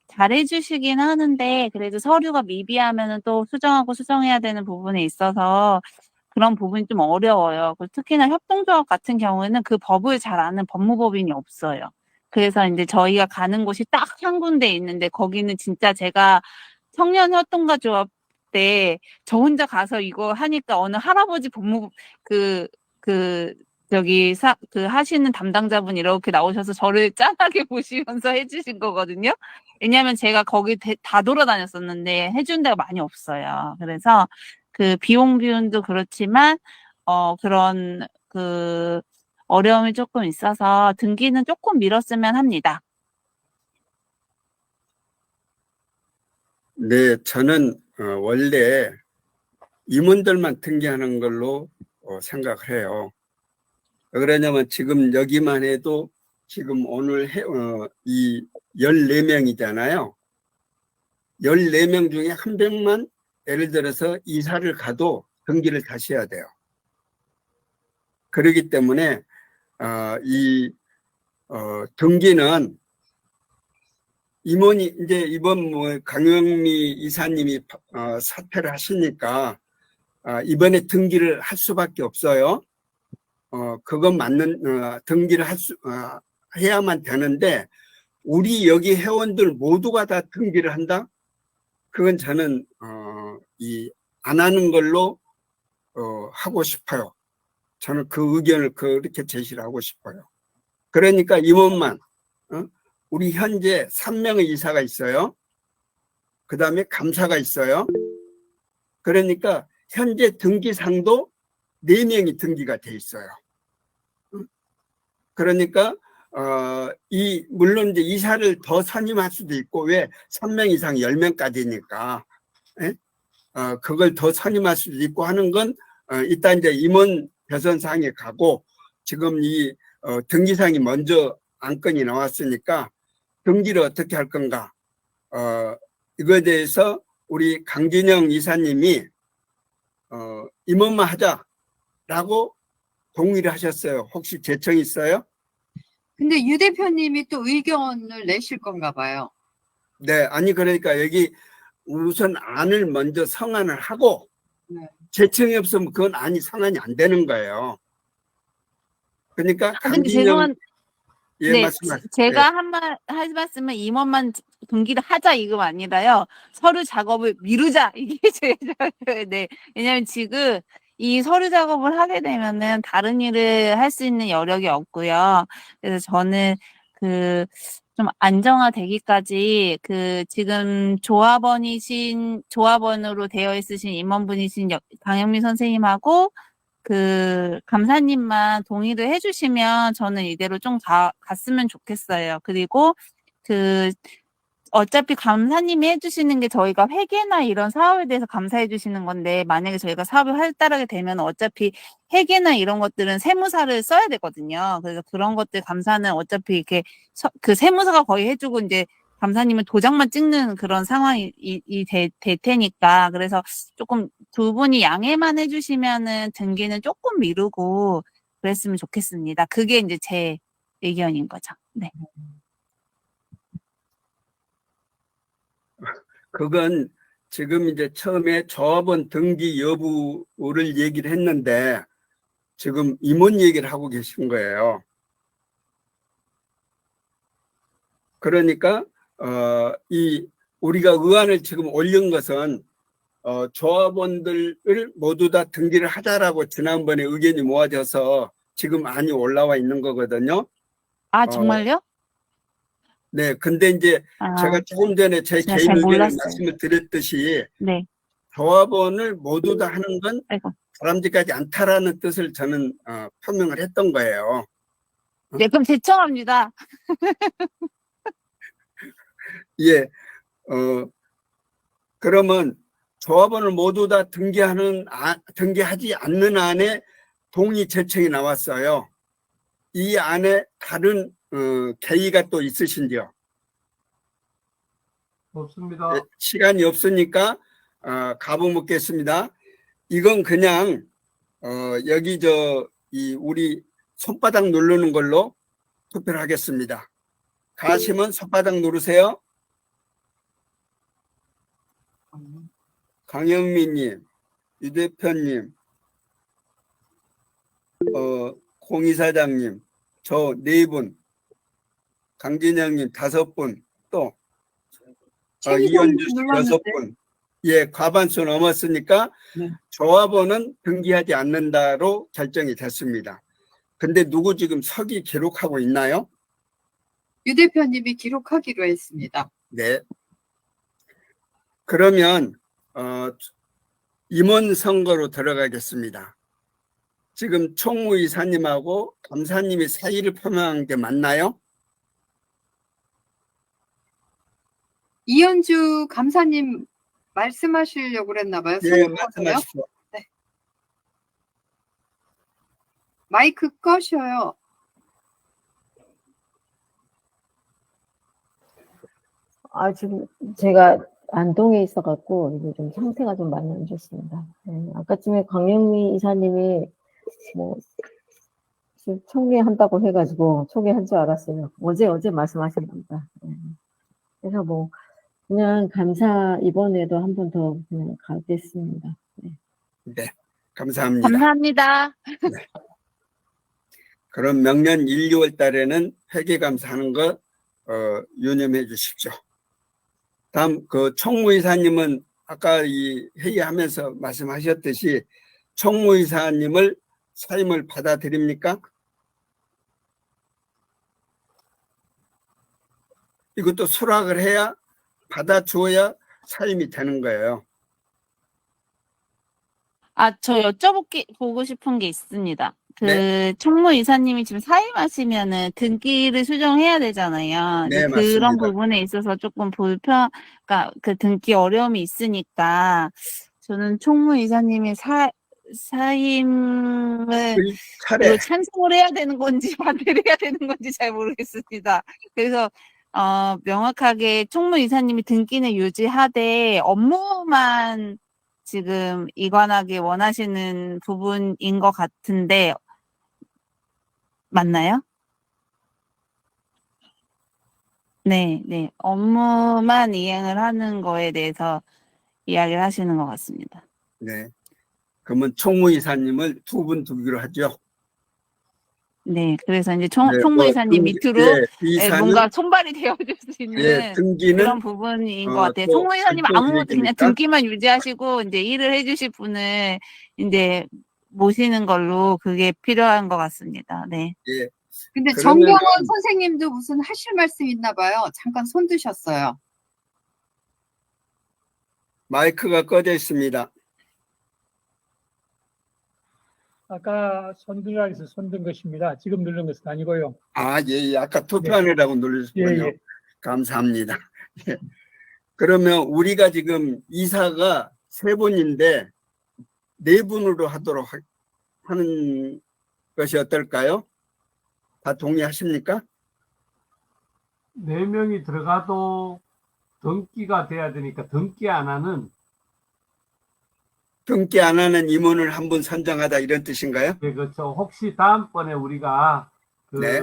잘해주시긴 하는데 그래도 서류가 미비하면은 또 수정하고 수정해야 되는 부분에 있어서 그런 부분이 좀 어려워요. 특히나 협동조합 같은 경우에는 그 법을 잘 아는 법무법인이 없어요. 그래서 이제 저희가 가는 곳이 딱 한 군데 있는데 거기는 진짜 제가 청년 협동가 조합 때 저 혼자 가서 이거 하니까 어느 할아버지 법무 하시는 담당자분이 이렇게 나오셔서 저를 짠하게 보시면서 해주신 거거든요. 왜냐하면 제가 거기 다 돌아다녔었는데 해준 데가 많이 없어요. 그래서 그 비용도 그렇지만 그런 어려움이 조금 있어서 등기는 조금 미뤘으면 합니다.
네, 저는 원래 임원들만 등기하는 걸로 생각을 해요. 왜 그러냐면 지금 여기만 해도 지금 오늘 이 14명이잖아요. 14명 중에 한 명만 예를 들어서 이사를 가도 등기를 다시 해야 돼요. 그렇기 때문에 등기는 임원이 이제 이번 강영미 이사님이 사퇴를 하시니까 이번에 등기를 할 수밖에 없어요. 그건 맞는 등기를 해야만 되는데 우리 여기 회원들 모두가 다 등기를 한다? 그건 저는 안 하는 걸로 하고 싶어요. 저는 그 의견을 그렇게 제시를 하고 싶어요. 그러니까 임원만 우리 현재 3명의 이사가 있어요. 그 다음에 감사가 있어요. 그러니까 현재 등기상도 4명이 등기가 돼 있어요. 그러니까 물론 이제 이사를 더 선임할 수도 있고 왜 3명 이상 10명까지니까 그걸 더 선임할 수도 있고 하는 건 일단 이제 임원 배선상에 가고 지금 이 등기상이 먼저 안건이 나왔으니까 등기를 어떻게 할 건가 이거에 대해서 우리 강진영 이사님이 임원만 하자라고 동의를 하셨어요. 혹시 제청 있어요?
근데 유 대표님이 또 의견을 내실 건가 봐요.
네, 아니 그러니까 여기 우선 안을 먼저 성안을 하고
네.
제청이 없으면 그건 안이 성안이 안 되는 거예요. 그러니까
근데
강진영 예,
네,
말씀하세요.
제가 할 말씀은 임원만 등기를 하자 이거 아니라요. 서류 작업을 미루자 이게 네. 왜냐면 지금 이 서류 작업을 하게 되면은 다른 일을 할 수 있는 여력이 없고요. 그래서 저는 좀 안정화되기까지 지금 조합원으로 되어 있으신 임원분이신 강영미 선생님하고 감사님만 동의를 해주시면 저는 이대로 좀 갔으면 좋겠어요. 그리고 어차피 감사님이 해주시는 게 저희가 회계나 이런 사업에 대해서 감사해 주시는 건데 만약에 저희가 사업을 활달하게 되면 어차피 회계나 이런 것들은 세무사를 써야 되거든요. 그래서 그런 것들 감사는 어차피 이렇게 세무사가 거의 해주고 이제 감사님은 도장만 찍는 그런 상황이 될 테니까. 그래서 조금 두 분이 양해만 해주시면은 등기는 조금 미루고 그랬으면 좋겠습니다. 그게 이제 제 의견인 거죠. 네.
그건 지금 이제 처음에 조합원 등기 여부를 얘기를 했는데 지금 임원 얘기를 하고 계신 거예요. 그러니까 우리가 의안을 지금 올린 것은 조합원들을 모두 다 등기를 하자라고 지난번에 의견이 모아져서 지금 안이 올라와 있는 거거든요.
아, 정말요?
네, 근데 이제 제가 조금 전에 제
제가
개인
잘
의견을
몰랐어요.
말씀을 드렸듯이
네.
조합원을 모두 다 하는 건
아이고.
바람직하지 않다라는 뜻을 저는 표명을 했던 거예요.
네, 그럼 제청합니다.
예, 그러면 조합원을 모두 다 등기하지 않는 안에 동의 제청이 나왔어요. 이 안에 다른 계의가 또 있으신지요?
없습니다.
네, 시간이 없으니까 가보묻겠습니다. 이건 그냥 여기 우리 손바닥 누르는 걸로 투표를 하겠습니다. 가시면 손바닥 누르세요. 강영민님, 유 대표님, 공 이사장님, 저 4분, 강진영님 5분, 또 이현주 씨 6분. 예, 과반수 넘었으니까
네.
조합원은 등기하지 않는다로 결정이 됐습니다. 근데 누구 지금 서기 기록하고 있나요?
유 대표님이 기록하기로 했습니다.
네. 그러면 임원 선거로 들어가겠습니다. 지금 총무이사님하고 감사님이 사의를 표명한 게 맞나요?
이현주 감사님 말씀하시려고 그랬나 봐요.
네,
손을 꺼세요.
말씀하십시오.
마이크 꺼셔요.
지금 제가 안동에 있어갖고 이제 좀 상태가 좀 많이 안 좋습니다. 네, 아까쯤에 강영미 이사님이 지금 총회한다고 해가지고 총회한 줄 알았어요. 어제 말씀하신 겁니다. 네. 그래서 그냥 감사 이번에도 한 번 더 그냥 가겠습니다. 네.
네, 감사합니다.
감사합니다.
네. 그럼 명년 1, 2월 달에는 회계감사하는 거 유념해 주십시오. 다음 총무이사님은 아까 이 회의하면서 말씀하셨듯이 총무이사님을 사임을 받아들입니까? 이것도 수락을 해야 받아주어야 사임이 되는 거예요.
저 여쭤보고 싶은 게 있습니다.
네.
총무이사님이 지금 사임하시면은 등기를 수정해야 되잖아요.
네,
그런
맞습니다.
부분에 있어서 조금 그러니까 그 등기 어려움이 있으니까 저는 총무이사님의 사임을
차례.
찬성을 해야 되는 건지 반대를 해야 되는 건지 잘 모르겠습니다. 그래서 명확하게 총무이사님이 등기는 유지하되 업무만 지금 이관하게 원하시는 부분인 것 같은데 맞나요? 네, 네. 업무만 이행을 하는 거에 대해서 이야기를 하시는 것 같습니다.
네. 그러면 총무이사님을 2분 두기로 하죠.
네, 그래서 이제
네,
총무이사님 밑으로
이사는
뭔가 손발이 되어줄 수 있는
등기는
그런 부분인 것 같아요.
또
총무이사님
별도
아무것도 그냥
얘기니까.
등기만 유지하시고 이제 일을 해주실 분을 이제 모시는 걸로 그게 필요한 것 같습니다. 네.
예.
근데
그러면은-
정경원 선생님도 무슨 하실 말씀 있나 봐요. 잠깐 손 드셨어요.
마이크가 꺼져 있습니다.
아까 손들라 해서 손든 것입니다. 지금 누른 것은 아니고요.
예. 아까 투표하느라고
예,
눌러주셨군요.
예.
감사합니다. 예. 그러면 우리가 지금 이사가 3분인데 4분으로 하도록 하는 것이 어떨까요? 다 동의하십니까?
4명이 들어가도 등기가 돼야 되니까 등기 안 하는,
등기 안 하는 임원을 한 분 선정하다 이런 뜻인가요?
네, 그렇죠. 혹시 다음번에 우리가
네.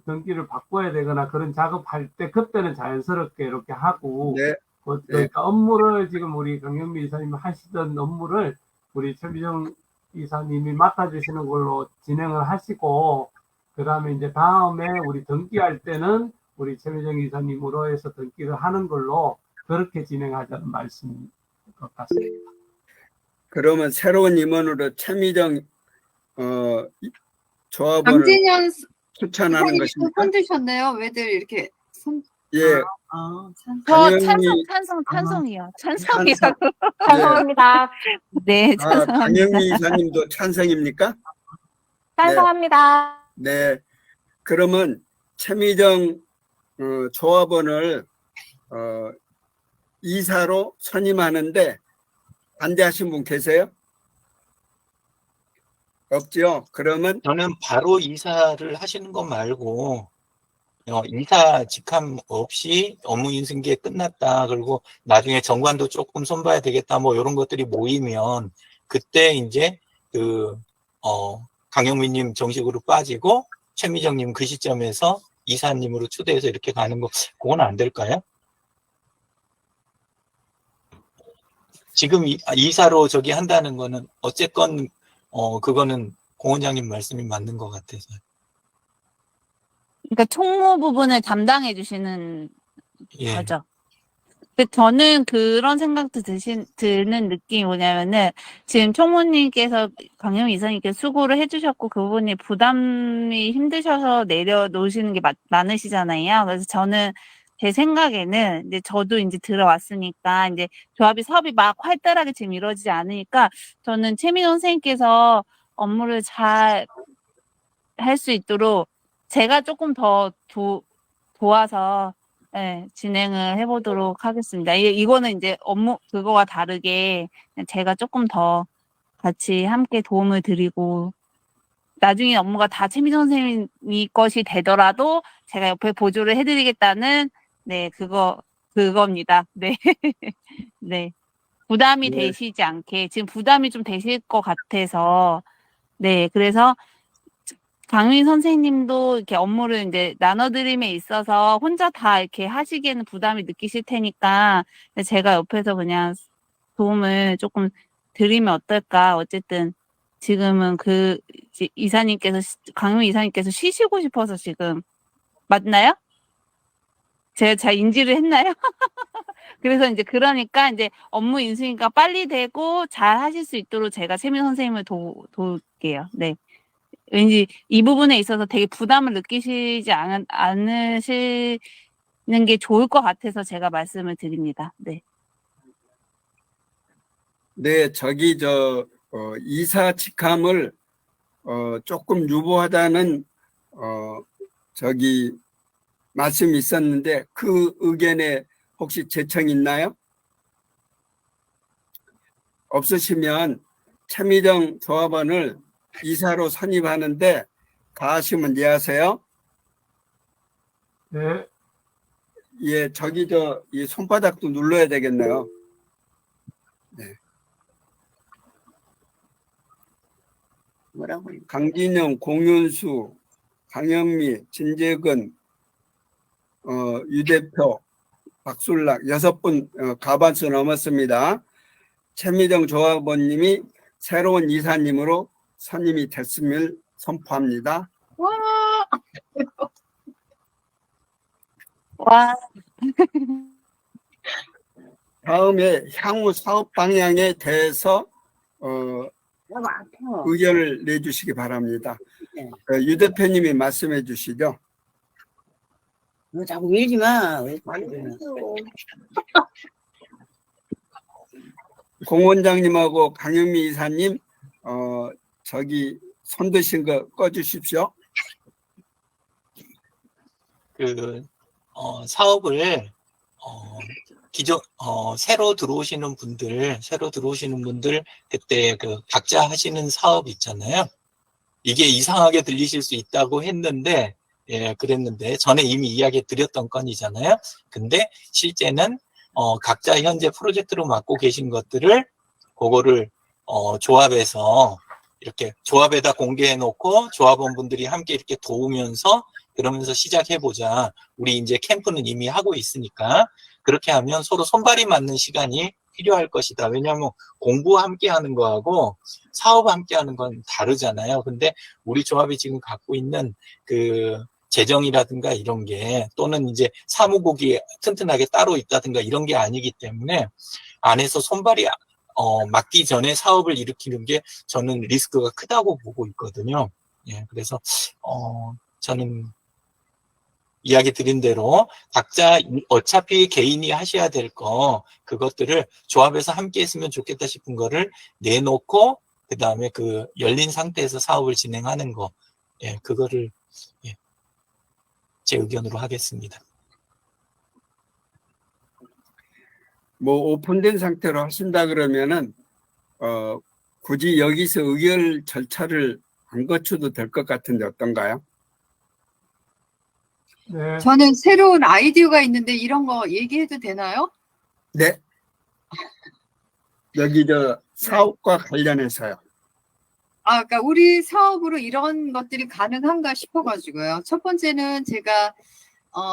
등기를 바꿔야 되거나 그런 작업할 때 그때는 자연스럽게 이렇게 하고,
네.
그러니까 업무를 지금 우리 강영미 이사님이 하시던 업무를 우리 최미정 이사님이 맡아주시는 걸로 진행을 하시고, 그 다음에 이제 다음에 우리 등기할 때는 우리 최미정 이사님으로 해서 등기를 하는 걸로 그렇게 진행하자는 말씀인 것 같습니다.
그러면 새로운 임원으로 최미정 조합원을
강진현
추천하는
이사님이 또
것입니까?
손 드셨네요. 왜들 이렇게 손?
예.
저
강영미,
찬성이요. 찬성이라고.
찬성합니다.
네,
아,
찬성합니다.
강영미 이사님도 찬성입니까?
찬성합니다.
네. 그러면 최미정 조합원을 이사로 선임하는데 반대하신 분 계세요? 없죠? 그러면
저는 바로 이사를 하시는 것 말고 이사 직함 없이 업무 인수인계 끝났다. 그리고 나중에 정관도 조금 손봐야 되겠다. 뭐 이런 것들이 모이면 그때 이제 강영민님 정식으로 빠지고 최미정님 그 시점에서 이사님으로 추대해서 이렇게 가는 거 그건 안 될까요? 지금 이사로 저기 한다는 거는 어쨌건 그거는 공 원장님 말씀이 맞는 것 같아서.
그러니까 총무 부분을 담당해 주시는
예.
거죠. 근데 저는 그런 생각도 드는 느낌이 뭐냐면은 지금 총무님께서 강영미 이사님께서 수고를 해주셨고 그 부분이 부담이 힘드셔서 내려놓으시는 게 많으시잖아요. 그래서 저는 제 생각에는 이제 저도 이제 들어왔으니까 이제 조합이 사업이 막 활달하게 지금 이루어지지 않으니까 저는 최민호 선생님께서 업무를 잘 할 수 있도록 제가 조금 더 도와서 네, 진행을 해보도록 하겠습니다. 이거는 이제 업무 그거와 다르게 제가 조금 더 같이 함께 도움을 드리고 나중에 업무가 다 최미정 선생님이 것이 되더라도 제가 옆에 보조를 해드리겠다는 네 그겁니다. 네. 네. 부담이
네.
되시지 않게 지금 부담이 좀 되실 것 같아서 네 그래서 강민 선생님도 이렇게 업무를 이제 나눠드림에 있어서 혼자 다 이렇게 하시기에는 부담이 느끼실 테니까 제가 옆에서 그냥 도움을 조금 드리면 어떨까. 어쨌든 지금은 강민 이사님께서 쉬시고 싶어서 지금 맞나요? 제가 잘 인지를 했나요? 그래서 이제 그러니까 이제 업무 인수니까 빨리 되고 잘 하실 수 있도록 제가 최민 선생님을 도울게요. 네. 왠지 이 부분에 있어서 되게 부담을 느끼시지 않으시는 게 좋을 것 같아서 제가 말씀을 드립니다. 네.
네, 이사 직함을 조금 유보하다는 말씀이 있었는데 그 의견에 혹시 재청 있나요? 없으시면 최미정 조합원을 이사로 선임하는데 가하시면 예하세요.
네.
예, 이 손바닥도 눌러야 되겠네요. 네.
뭐라고?
강진영, 공윤수, 강영미, 진재근, 유 대표, 박술락 6분 가반수 넘었습니다. 최미정 조합원님이 새로운 이사님으로 선임이 됐음을 선포합니다.
와.
다음에 향후 사업 방향에 대해서 의견을 내주시기 바랍니다. 유 대표님이 말씀해 주시죠.
너 자꾸 밀지 마. 왜
공 원장님하고 강영미 이사님 손 드신 거 꺼주십시오.
사업을 새로 들어오시는 분들 그때 각자 하시는 사업 있잖아요. 이게 이상하게 들리실 수 있다고 했는데 예, 그랬는데 전에 이미 이야기 드렸던 건이잖아요. 근데 실제는 각자 현재 프로젝트로 맡고 계신 것들을 그거를 조합에서 이렇게 조합에다 공개해 놓고 조합원분들이 함께 이렇게 도우면서 그러면서 시작해보자. 우리 이제 캠프는 이미 하고 있으니까 그렇게 하면 서로 손발이 맞는 시간이 필요할 것이다. 왜냐하면 공부 함께 하는 거하고 사업 함께 하는 건 다르잖아요. 근데 우리 조합이 지금 갖고 있는 그 재정이라든가 이런 게 또는 이제 사무국이 튼튼하게 따로 있다든가 이런 게 아니기 때문에 안에서 손발이 맞기 전에 사업을 일으키는 게 저는 리스크가 크다고 보고 있거든요. 예, 그래서 저는 이야기 드린 대로 각자 어차피 개인이 하셔야 될 거 그것들을 조합에서 함께 했으면 좋겠다 싶은 거를 내놓고 그 다음에 그 열린 상태에서 사업을 진행하는 거, 예, 그거를 예, 제 의견으로 하겠습니다.
뭐 오픈된 상태로 하신다 그러면은 굳이 여기서 의결 절차를 안 거쳐도 될 것 같은데 어떤가요?
네.
저는 새로운 아이디어가 있는데 이런 거 얘기해도 되나요?
네. 여기 사업과 관련해서요.
그러니까 우리 사업으로 이런 것들이 가능한가 싶어가지고요. 첫 번째는 제가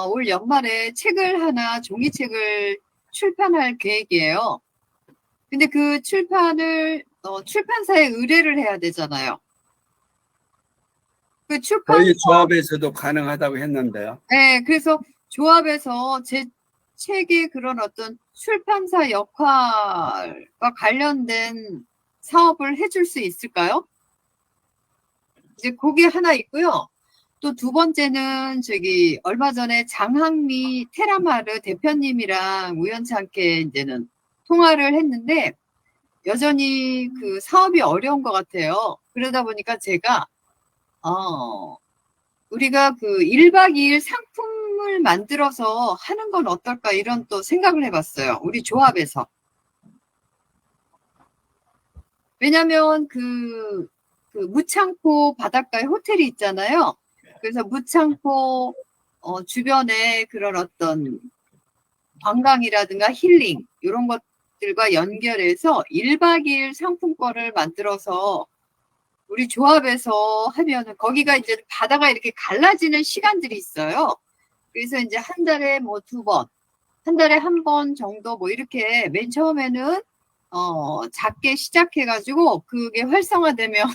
올 연말에 책을 하나 종이책을 출판할 계획이에요. 근데 그 출판을 출판사에 의뢰를 해야 되잖아요. 그
저희 조합에서도 가능하다고 했는데요.
네, 그래서 조합에서 제 책의 그런 어떤 출판사 역할과 관련된 사업을 해줄 수 있을까요? 이제 그게 하나 있고요. 또 두 번째는 얼마 전에 장항미 테라마르 대표님이랑 우연찮게 이제는 통화를 했는데 여전히 그 사업이 어려운 것 같아요. 그러다 보니까 제가 우리가 그 1박 2일 상품을 만들어서 하는 건 어떨까 이런 또 생각을 해봤어요. 우리 조합에서. 왜냐면 그 무창포 바닷가에 호텔이 있잖아요. 그래서 무창포 주변에 그런 어떤 관광이라든가 힐링 이런 것들과 연결해서 1박 2일 상품권을 만들어서 우리 조합에서 하면은 거기가 이제 바다가 이렇게 갈라지는 시간들이 있어요. 그래서 이제 한 달에 뭐 2번, 한 달에 한 번 정도 뭐 이렇게 맨 처음에는 작게 시작해가지고 그게 활성화되면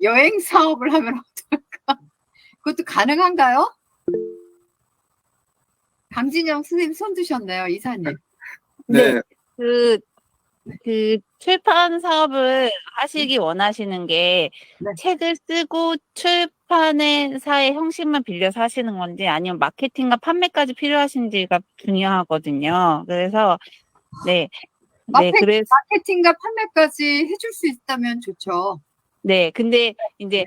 여행 사업을 하면 어떨까? 그것도 가능한가요? 강진영 선생님 손 드셨나요, 이사님?
네.
그 출판 사업을 하시기 원하시는 게
네.
책을 쓰고 출판사의 형식만 빌려서 하시는 건지 아니면 마케팅과 판매까지 필요하신지가 중요하거든요. 그래서 네. 그래서
마케팅과 판매까지 해줄 수 있다면 좋죠.
네. 근데 이제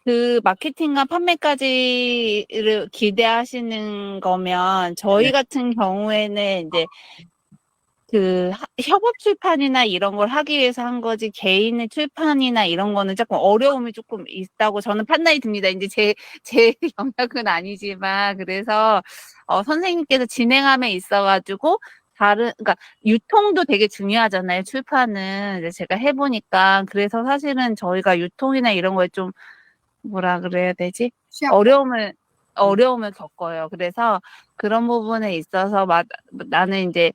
그 마케팅과 판매까지를 기대하시는 거면 저희 같은 경우에는 이제 그 협업 출판이나 이런 걸 하기 위해서 한 거지 개인의 출판이나 이런 거는 조금 어려움이 조금 있다고 저는 판단이 듭니다. 이제 제 영역은 아니지만 그래서 선생님께서 진행함에 있어가지고 그러니까 유통도 되게 중요하잖아요. 출판은 이제 제가 해보니까 그래서 사실은 저희가 유통이나 이런 거에 좀 뭐라 그래야 되지? 어려움을 겪어요. 그래서 그런 부분에 있어서 나는 이제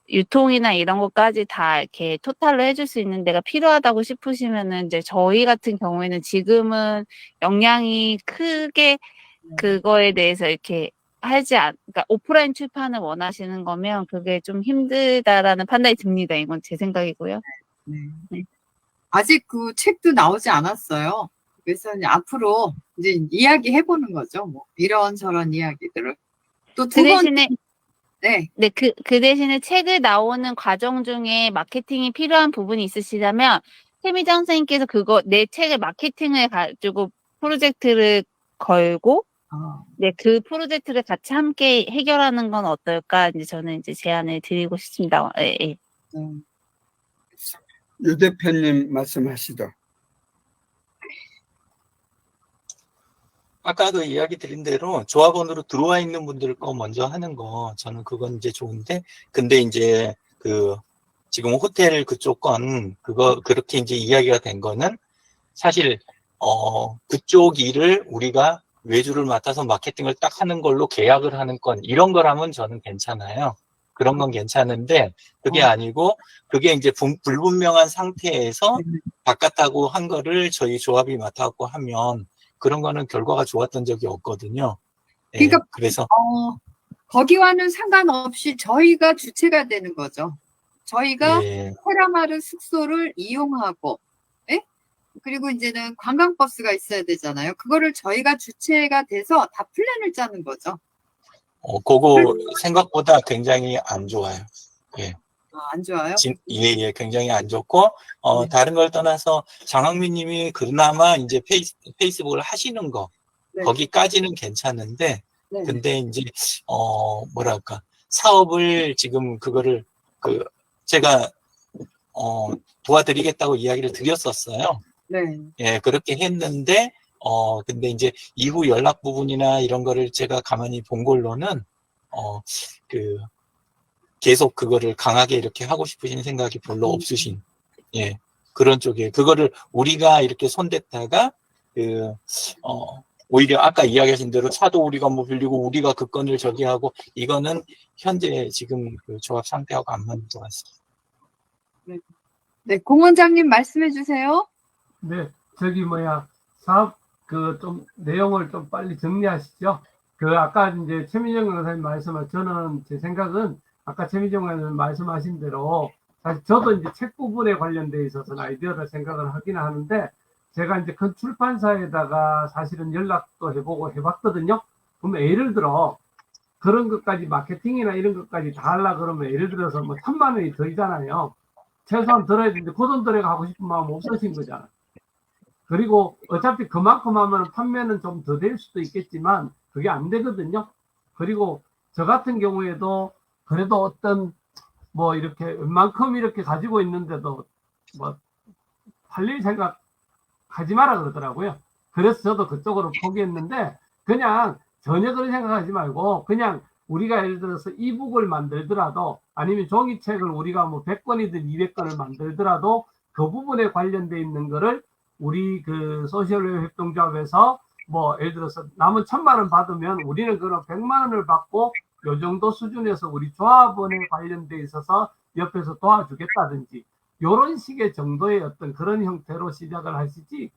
유통이나 이런 것까지 다 이렇게 토탈로 해줄 수 있는 데가 필요하다고 싶으시면은 이제 저희 같은 경우에는 지금은 역량이 크게 그거에 대해서 이렇게 그러니까 오프라인 출판을 원하시는 거면 그게 좀 힘들다라는 판단이 듭니다. 이건 제 생각이고요.
네. 아직 그 책도 나오지 않았어요. 그래서 이제 앞으로 이제 이야기 해보는 거죠. 뭐 이런저런 이야기들을. 또 두 번째. 네.
그 대신에 책을 나오는 과정 중에 마케팅이 필요한 부분이 있으시다면 태미정 선생님께서 내 책의 마케팅을 가지고 프로젝트를 걸고 그 프로젝트를 같이 함께 해결하는 건 어떨까? 이제 저는 이제 제안을 드리고 싶습니다. 예.
유 대표님 말씀하시죠.
아까도 이야기 드린 대로 조합원으로 들어와 있는 분들 거 먼저 하는 거, 저는 그건 이제 좋은데, 근데 이제 지금 호텔 그쪽 건, 그렇게 이제 이야기가 된 거는, 사실, 그쪽 일을 우리가 외주를 맡아서 마케팅을 딱 하는 걸로 계약을 하는 건, 이런 거라면 저는 괜찮아요. 그런 건 괜찮은데, 그게 아니고, 그게 이제 불분명한 상태에서 바꿨다고 한 거를 저희 조합이 맡아갖고 하면, 그런 거는 결과가 좋았던 적이 없거든요. 예,
그러니까
그래서
거기와는 상관없이 저희가 주체가 되는 거죠. 저희가
예,
테라마르 숙소를 이용하고, 예? 그리고 이제는 관광버스가 있어야 되잖아요. 그거를 저희가 주체가 돼서 다 플랜을 짜는 거죠.
그거 생각보다 굉장히 안 좋아요. 예,
안 좋아요?
예, 굉장히 안 좋고,
네.
다른 걸 떠나서 장학민 님이 그나마 이제 페이스북을 하시는 거,
네.
거기까지는 괜찮은데,
네.
근데 이제, 뭐랄까, 사업을 지금 그거를, 제가, 도와드리겠다고 이야기를 드렸었어요.
네.
예, 그렇게 했는데, 근데 이제 이후 연락 부분이나 이런 거를 제가 가만히 본 걸로는, 계속 그거를 강하게 이렇게 하고 싶으신 생각이 별로 없으신, 예, 그런 쪽에, 그거를 우리가 이렇게 손댔다가, 오히려 아까 이야기하신 대로 차도 우리가 뭐 빌리고 우리가 그 건을 저기 하고, 이거는 현재 지금 그 조합 상태하고 안 맞는 것 같습니다.
네, 공원장님 말씀해 주세요.
네, 사업 좀 내용을 좀 빨리 정리하시죠. 아까 이제 최민정 강사님 말씀을 저는 제 생각은 아까 최민정 강사님 말씀하신 대로 사실 저도 이제 책 부분에 관련돼 있어서는 아이디어를 생각을 하긴 하는데 제가 이제 큰 출판사에다가 사실은 연락도 해보고 해봤거든요. 그러면 예를 들어 그런 것까지 마케팅이나 이런 것까지 다 하려 그러면 예를 들어서 뭐 3만 원이 들잖아요. 최소한 들어야 되는데 그 돈 들어가 하고 싶은 마음 없으신 거잖아요. 그리고 어차피 그만큼 하면 판매는 좀 더 될 수도 있겠지만 그게 안 되거든요. 그리고 저 같은 경우에도 그래도 어떤 뭐 이렇게 웬만큼 이렇게 가지고 있는데도 뭐 팔릴 생각 하지 마라 그러더라고요. 그래서 저도 그쪽으로 포기했는데 그냥 전혀 그런 생각하지 말고 그냥 우리가 예를 들어서 이북을 만들더라도 아니면 종이책을 우리가 뭐 100권이든 200권을 만들더라도 그 부분에 관련돼 있는 거를 우리 소셜웨어 협동조합에서 뭐 예를 들어서 남은 1,000만 원 받으면 우리는 그럼 100만 원을 받고 요 정도 수준에서 우리 조합원에 관련돼 있어서 옆에서 도와주겠다든지 요런 식의 정도의 어떤 그런 형태로 시작을 하시지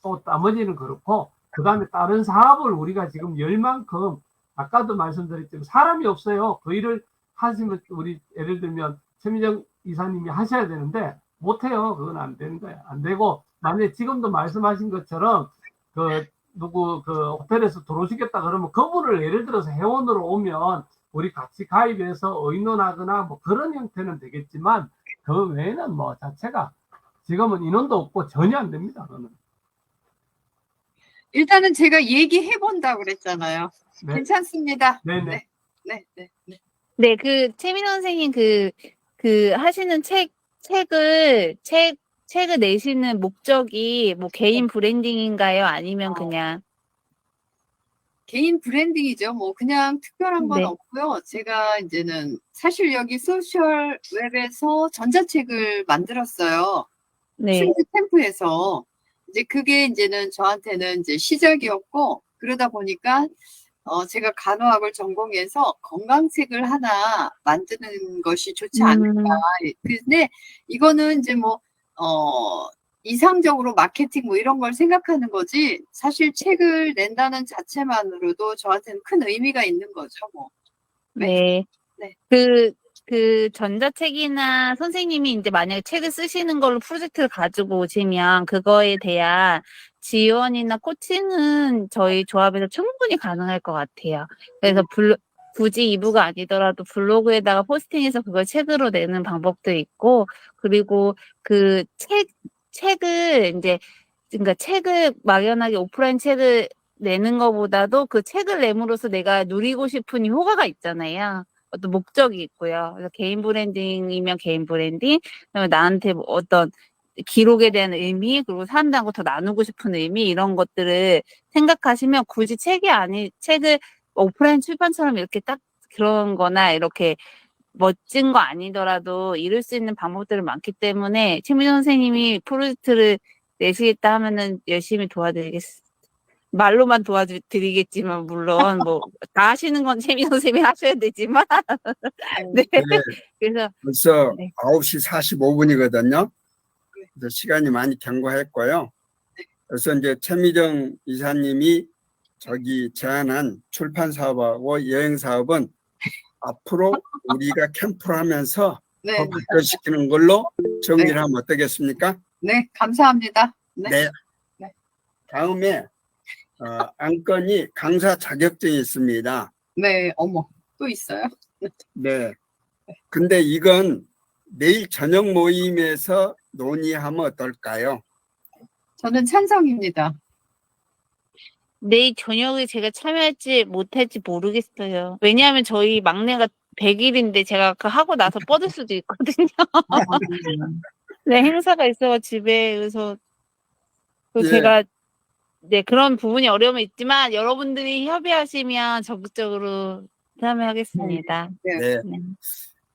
또 나머지는 그렇고 그 다음에 다른 사업을 우리가 지금 열 만큼 아까도 말씀드렸지만 사람이 없어요. 그 일을 하시면 우리 예를 들면 최민정 이사님이 하셔야 되는데 못해요. 그건 안 되는 거야. 안 되고 만약에 지금도 말씀하신 것처럼 호텔에서 들어오시겠다 그러면 그분을 예를 들어서 회원으로 오면 우리 같이 가입해서 의논하거나 뭐 그런 형태는 되겠지만 그 외에는 뭐 자체가 지금은 인원도 없고 전혀 안 됩니다. 그거는.
일단은 제가 얘기해 본다고 그랬잖아요.
네.
괜찮습니다.
네네.
네.
네, 최민 선생님 하시는 책을 내시는 목적이 뭐 개인 브랜딩인가요? 아니면 그냥
개인 브랜딩이죠. 뭐 그냥 특별한 건
네.
없고요. 제가 이제는 사실 여기 소셜 웹에서 전자책을 만들었어요.
네.
춘지 캠프에서 이제 그게 이제는 저한테는 이제 시작이었고 그러다 보니까 제가 간호학을 전공해서 건강책을 하나 만드는 것이 좋지 않을까. 근데 이거는 이제 이상적으로 마케팅 뭐 이런 걸 생각하는 거지, 사실 책을 낸다는 자체만으로도 저한테는 큰 의미가 있는 거죠, 뭐.
네.
네.
그 전자책이나 선생님이 이제 만약에 책을 쓰시는 걸로 프로젝트를 가지고 오시면 그거에 대한 지원이나 코칭은 저희 조합에서 충분히 가능할 것 같아요. 그래서 굳이 2부가 아니더라도 블로그에다가 포스팅해서 그걸 책으로 내는 방법도 있고, 그리고 책을 이제, 그러니까 책을 막연하게 오프라인 책을 내는 것보다도 그 책을 내므로써 내가 누리고 싶은 이 효과가 있잖아요. 어떤 목적이 있고요. 그래서 개인 브랜딩이면 개인 브랜딩, 그다음에 나한테 어떤 기록에 대한 의미, 그리고 사람들하고 더 나누고 싶은 의미, 이런 것들을 생각하시면 굳이 책을 오프라인 출판처럼 이렇게 딱 그런 거나 이렇게 멋진 거 아니더라도 이룰 수 있는 방법들은 많기 때문에 최민정 선생님이 프로젝트를 내시겠다 하면은 열심히 도와드리겠습니다. 말로만 도와드리겠지만, 물론 뭐 다 하시는 건 최민정 선생님이 하셔야 되지만 네.
네,
그래서
벌써
네.
9시 45분이거든요. 그래서 시간이 많이 경과했고요. 그래서 이제 최미정 이사님이 저기 제안한 출판 사업하고 여행 사업은 앞으로 우리가 캠프를 하면서
네,
더 발전시키는 걸로 정리를 하면 어떻겠습니까?
네, 감사합니다. 네.
네.
네.
다음에 안건이 강사 자격증이 있습니다.
네, 어머, 또 있어요?
네. 근데 이건 내일 저녁 모임에서 논의하면 어떨까요?
저는 찬성입니다.
내일 저녁에 제가 참여할지 못할지 모르겠어요. 왜냐하면 저희 막내가 100일인데 제가 그 하고 나서 뻗을 수도 있거든요. 네, 행사가 있어서 집에. 그래서 또
예.
제가 네, 그런 부분이 어려움이 있지만 여러분들이 협의하시면 적극적으로 참여하겠습니다.
네.
네.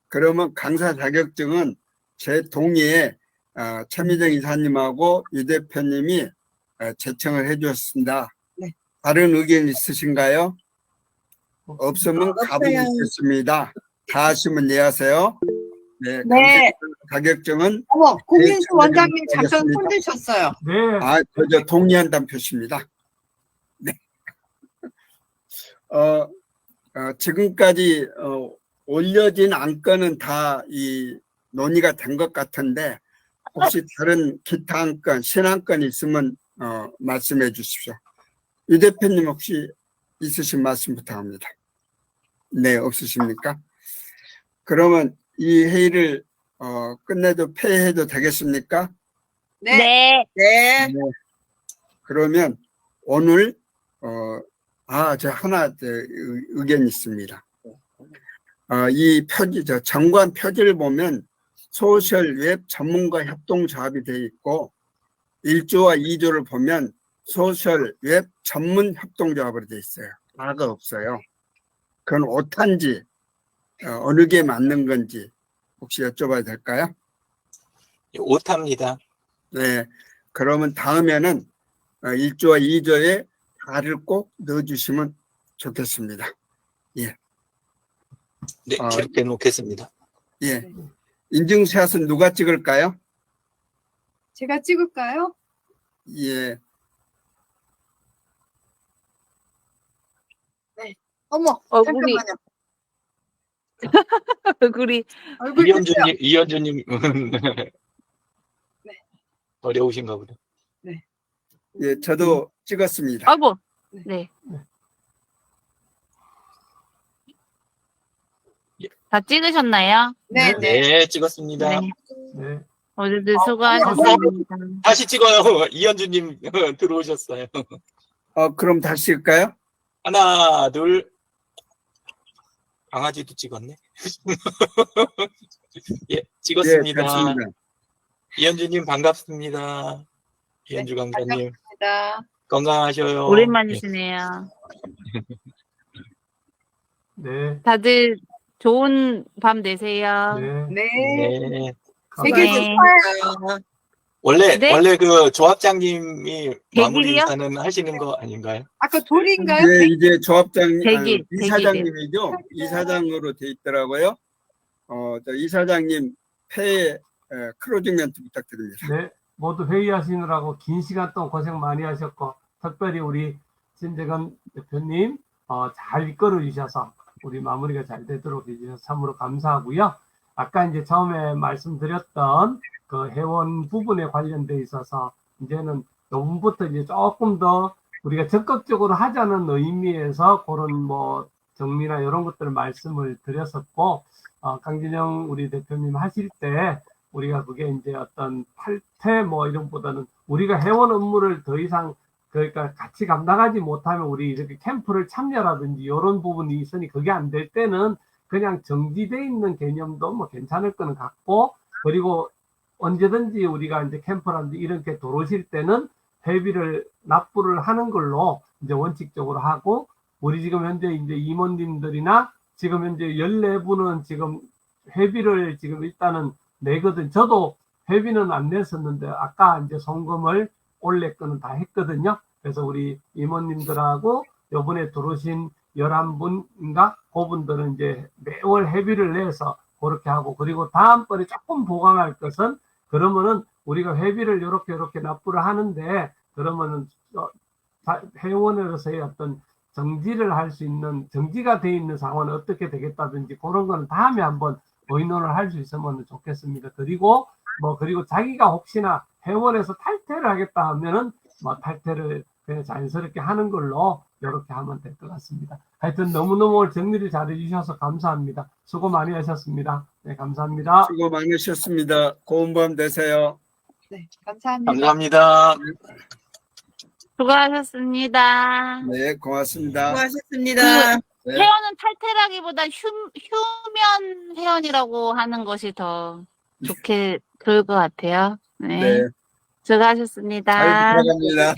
그러면 강사 자격증은 제 동의에 최미정 이사님하고 유 대표님이 제청을 해주셨습니다.
네.
다른 의견 있으신가요? 없으면
없어요.
가보겠습니다. 다 하시면 네 하세요. 네.
네.
강사 자격증은
어머, 공민수
네,
원장님 잠깐
알겠습니다.
손 드셨어요.
네.
저 동의한다는 표시입니다. 네. 지금까지 올려진 안건은 다 이 논의가 된 것 같은데 혹시 다른 기타 안건, 신안건이 있으면 말씀해 주십시오. 유 대표님 혹시 있으신 말씀 부탁합니다. 네, 없으십니까? 그러면 이 회의를 끝내도 폐회해도 되겠습니까?
네.
네.
네. 그러면 오늘 저 하나 의견이 있습니다. 이 표지, 정관 표지를 보면 소셜 웹 전문가 협동조합이 되어 있고 1조와 2조를 보면 소셜 웹 전문 협동조합으로 되어 있어요. 다가 없어요. 그건 오탄지 어느 게 맞는 건지 혹시 여쭤봐도 될까요?
오탑니다.
네. 그러면 다음에는 1조와 2조에 다를 꼭 넣어주시면 좋겠습니다. 예.
네, 기록해 놓겠습니다.
예. 인증샷은 누가 찍을까요?
제가 찍을까요?
예.
어머,
얼굴이-
잠깐만요.
얼굴이
얼굴 됐어요.
이현주님
네.
어려우신가 보다.
예, 저도 찍었습니다.
아이고. 네. 다 찍으셨나요?
네, 네.
네, 찍었습니다.
네.
네.
모두들 수고하셨습니다.
다시 찍어요. 이현주님 들어오셨어요.
그럼 다시 찍을까요?
하나, 둘. 강아지도 찍었네. 예,
예,
찍었습니다.
됐습니다.
이현주님 반갑습니다. 이현주 강사님
감사합니다.
건강하셔요.
오랜만이시네요.
네.
다들 좋은 밤 되세요.
네.
네.
네.
되게
네.
좋아요.
원래
네?
그 조합장님이 마무리
100일이요?
인사는 하시는 거 아닌가요?
아까 돌인가요?
네, 이제 조합장,
대기,
이사장님이죠. 이사장으로 돼 있더라고요. 저 이사장님 폐 클로징 멘트 부탁드립니다.
네. 모두 회의하시느라고 긴 시간 동안 고생 많이 하셨고, 특별히 우리 신재건 대표님, 잘 이끌어 주셔서 우리 마무리가 잘 되도록 해주셔서 참으로 감사하고요. 아까 이제 처음에 말씀드렸던 그 회원 부분에 관련돼 있어서 이제는 요번부터 이제 조금 더 우리가 적극적으로 하자는 의미에서 그런 뭐 정리나 이런 것들을 말씀을 드렸었고, 강진영 우리 대표님 하실 때 우리가 그게 이제 어떤 탈퇴 뭐 이런 보다는 우리가 회원 업무를 더 이상 그러니까 같이 감당하지 못하면 우리 이렇게 캠프를 참여라든지 이런 부분이 있으니 그게 안 될 때는 그냥 정지돼 있는 개념도 뭐 괜찮을 거는 같고, 그리고 언제든지 우리가 이제 캠프라든지 이렇게 들어오실 때는 회비를 납부를 하는 걸로 이제 원칙적으로 하고, 우리 지금 현재 이제 임원님들이나 지금 현재 14분은 지금 회비를 지금 일단은 내거든. 저도 회비는 안 냈었는데 아까 이제 송금을 올해 거는 다 했거든요. 그래서 우리 임원님들하고 요번에 들어오신 11분인가 그분들은 이제 매월 회비를 내서 그렇게 하고, 그리고 다음번에 조금 보강할 것은, 그러면은 우리가 회비를 이렇게 납부를 하는데, 그러면은 회원으로서의 어떤 정지를 할 수 있는, 정지가 돼 있는 상황은 어떻게 되겠다든지 그런 거는 다음에 한번 의논을 할 수 있으면 좋겠습니다. 그리고 그리고 자기가 혹시나 회원에서 탈퇴를 하겠다 하면은 탈퇴를 그냥 자연스럽게 하는 걸로 이렇게 하면 될 것 같습니다. 하여튼 너무너무 오늘 정리를 잘 해주셔서 감사합니다. 수고 많이 하셨습니다. 네, 감사합니다.
수고 많으셨습니다. 고운 밤 되세요.
네, 감사합니다.
감사합니다.
수고하셨습니다.
네, 고맙습니다.
수고하셨습니다.
네.
회원은 탈퇴라기보단 휴면 회원이라고 하는 것이 더 좋을 것 같아요. 네.
네.
수고하셨습니다.
잘 부탁합니다.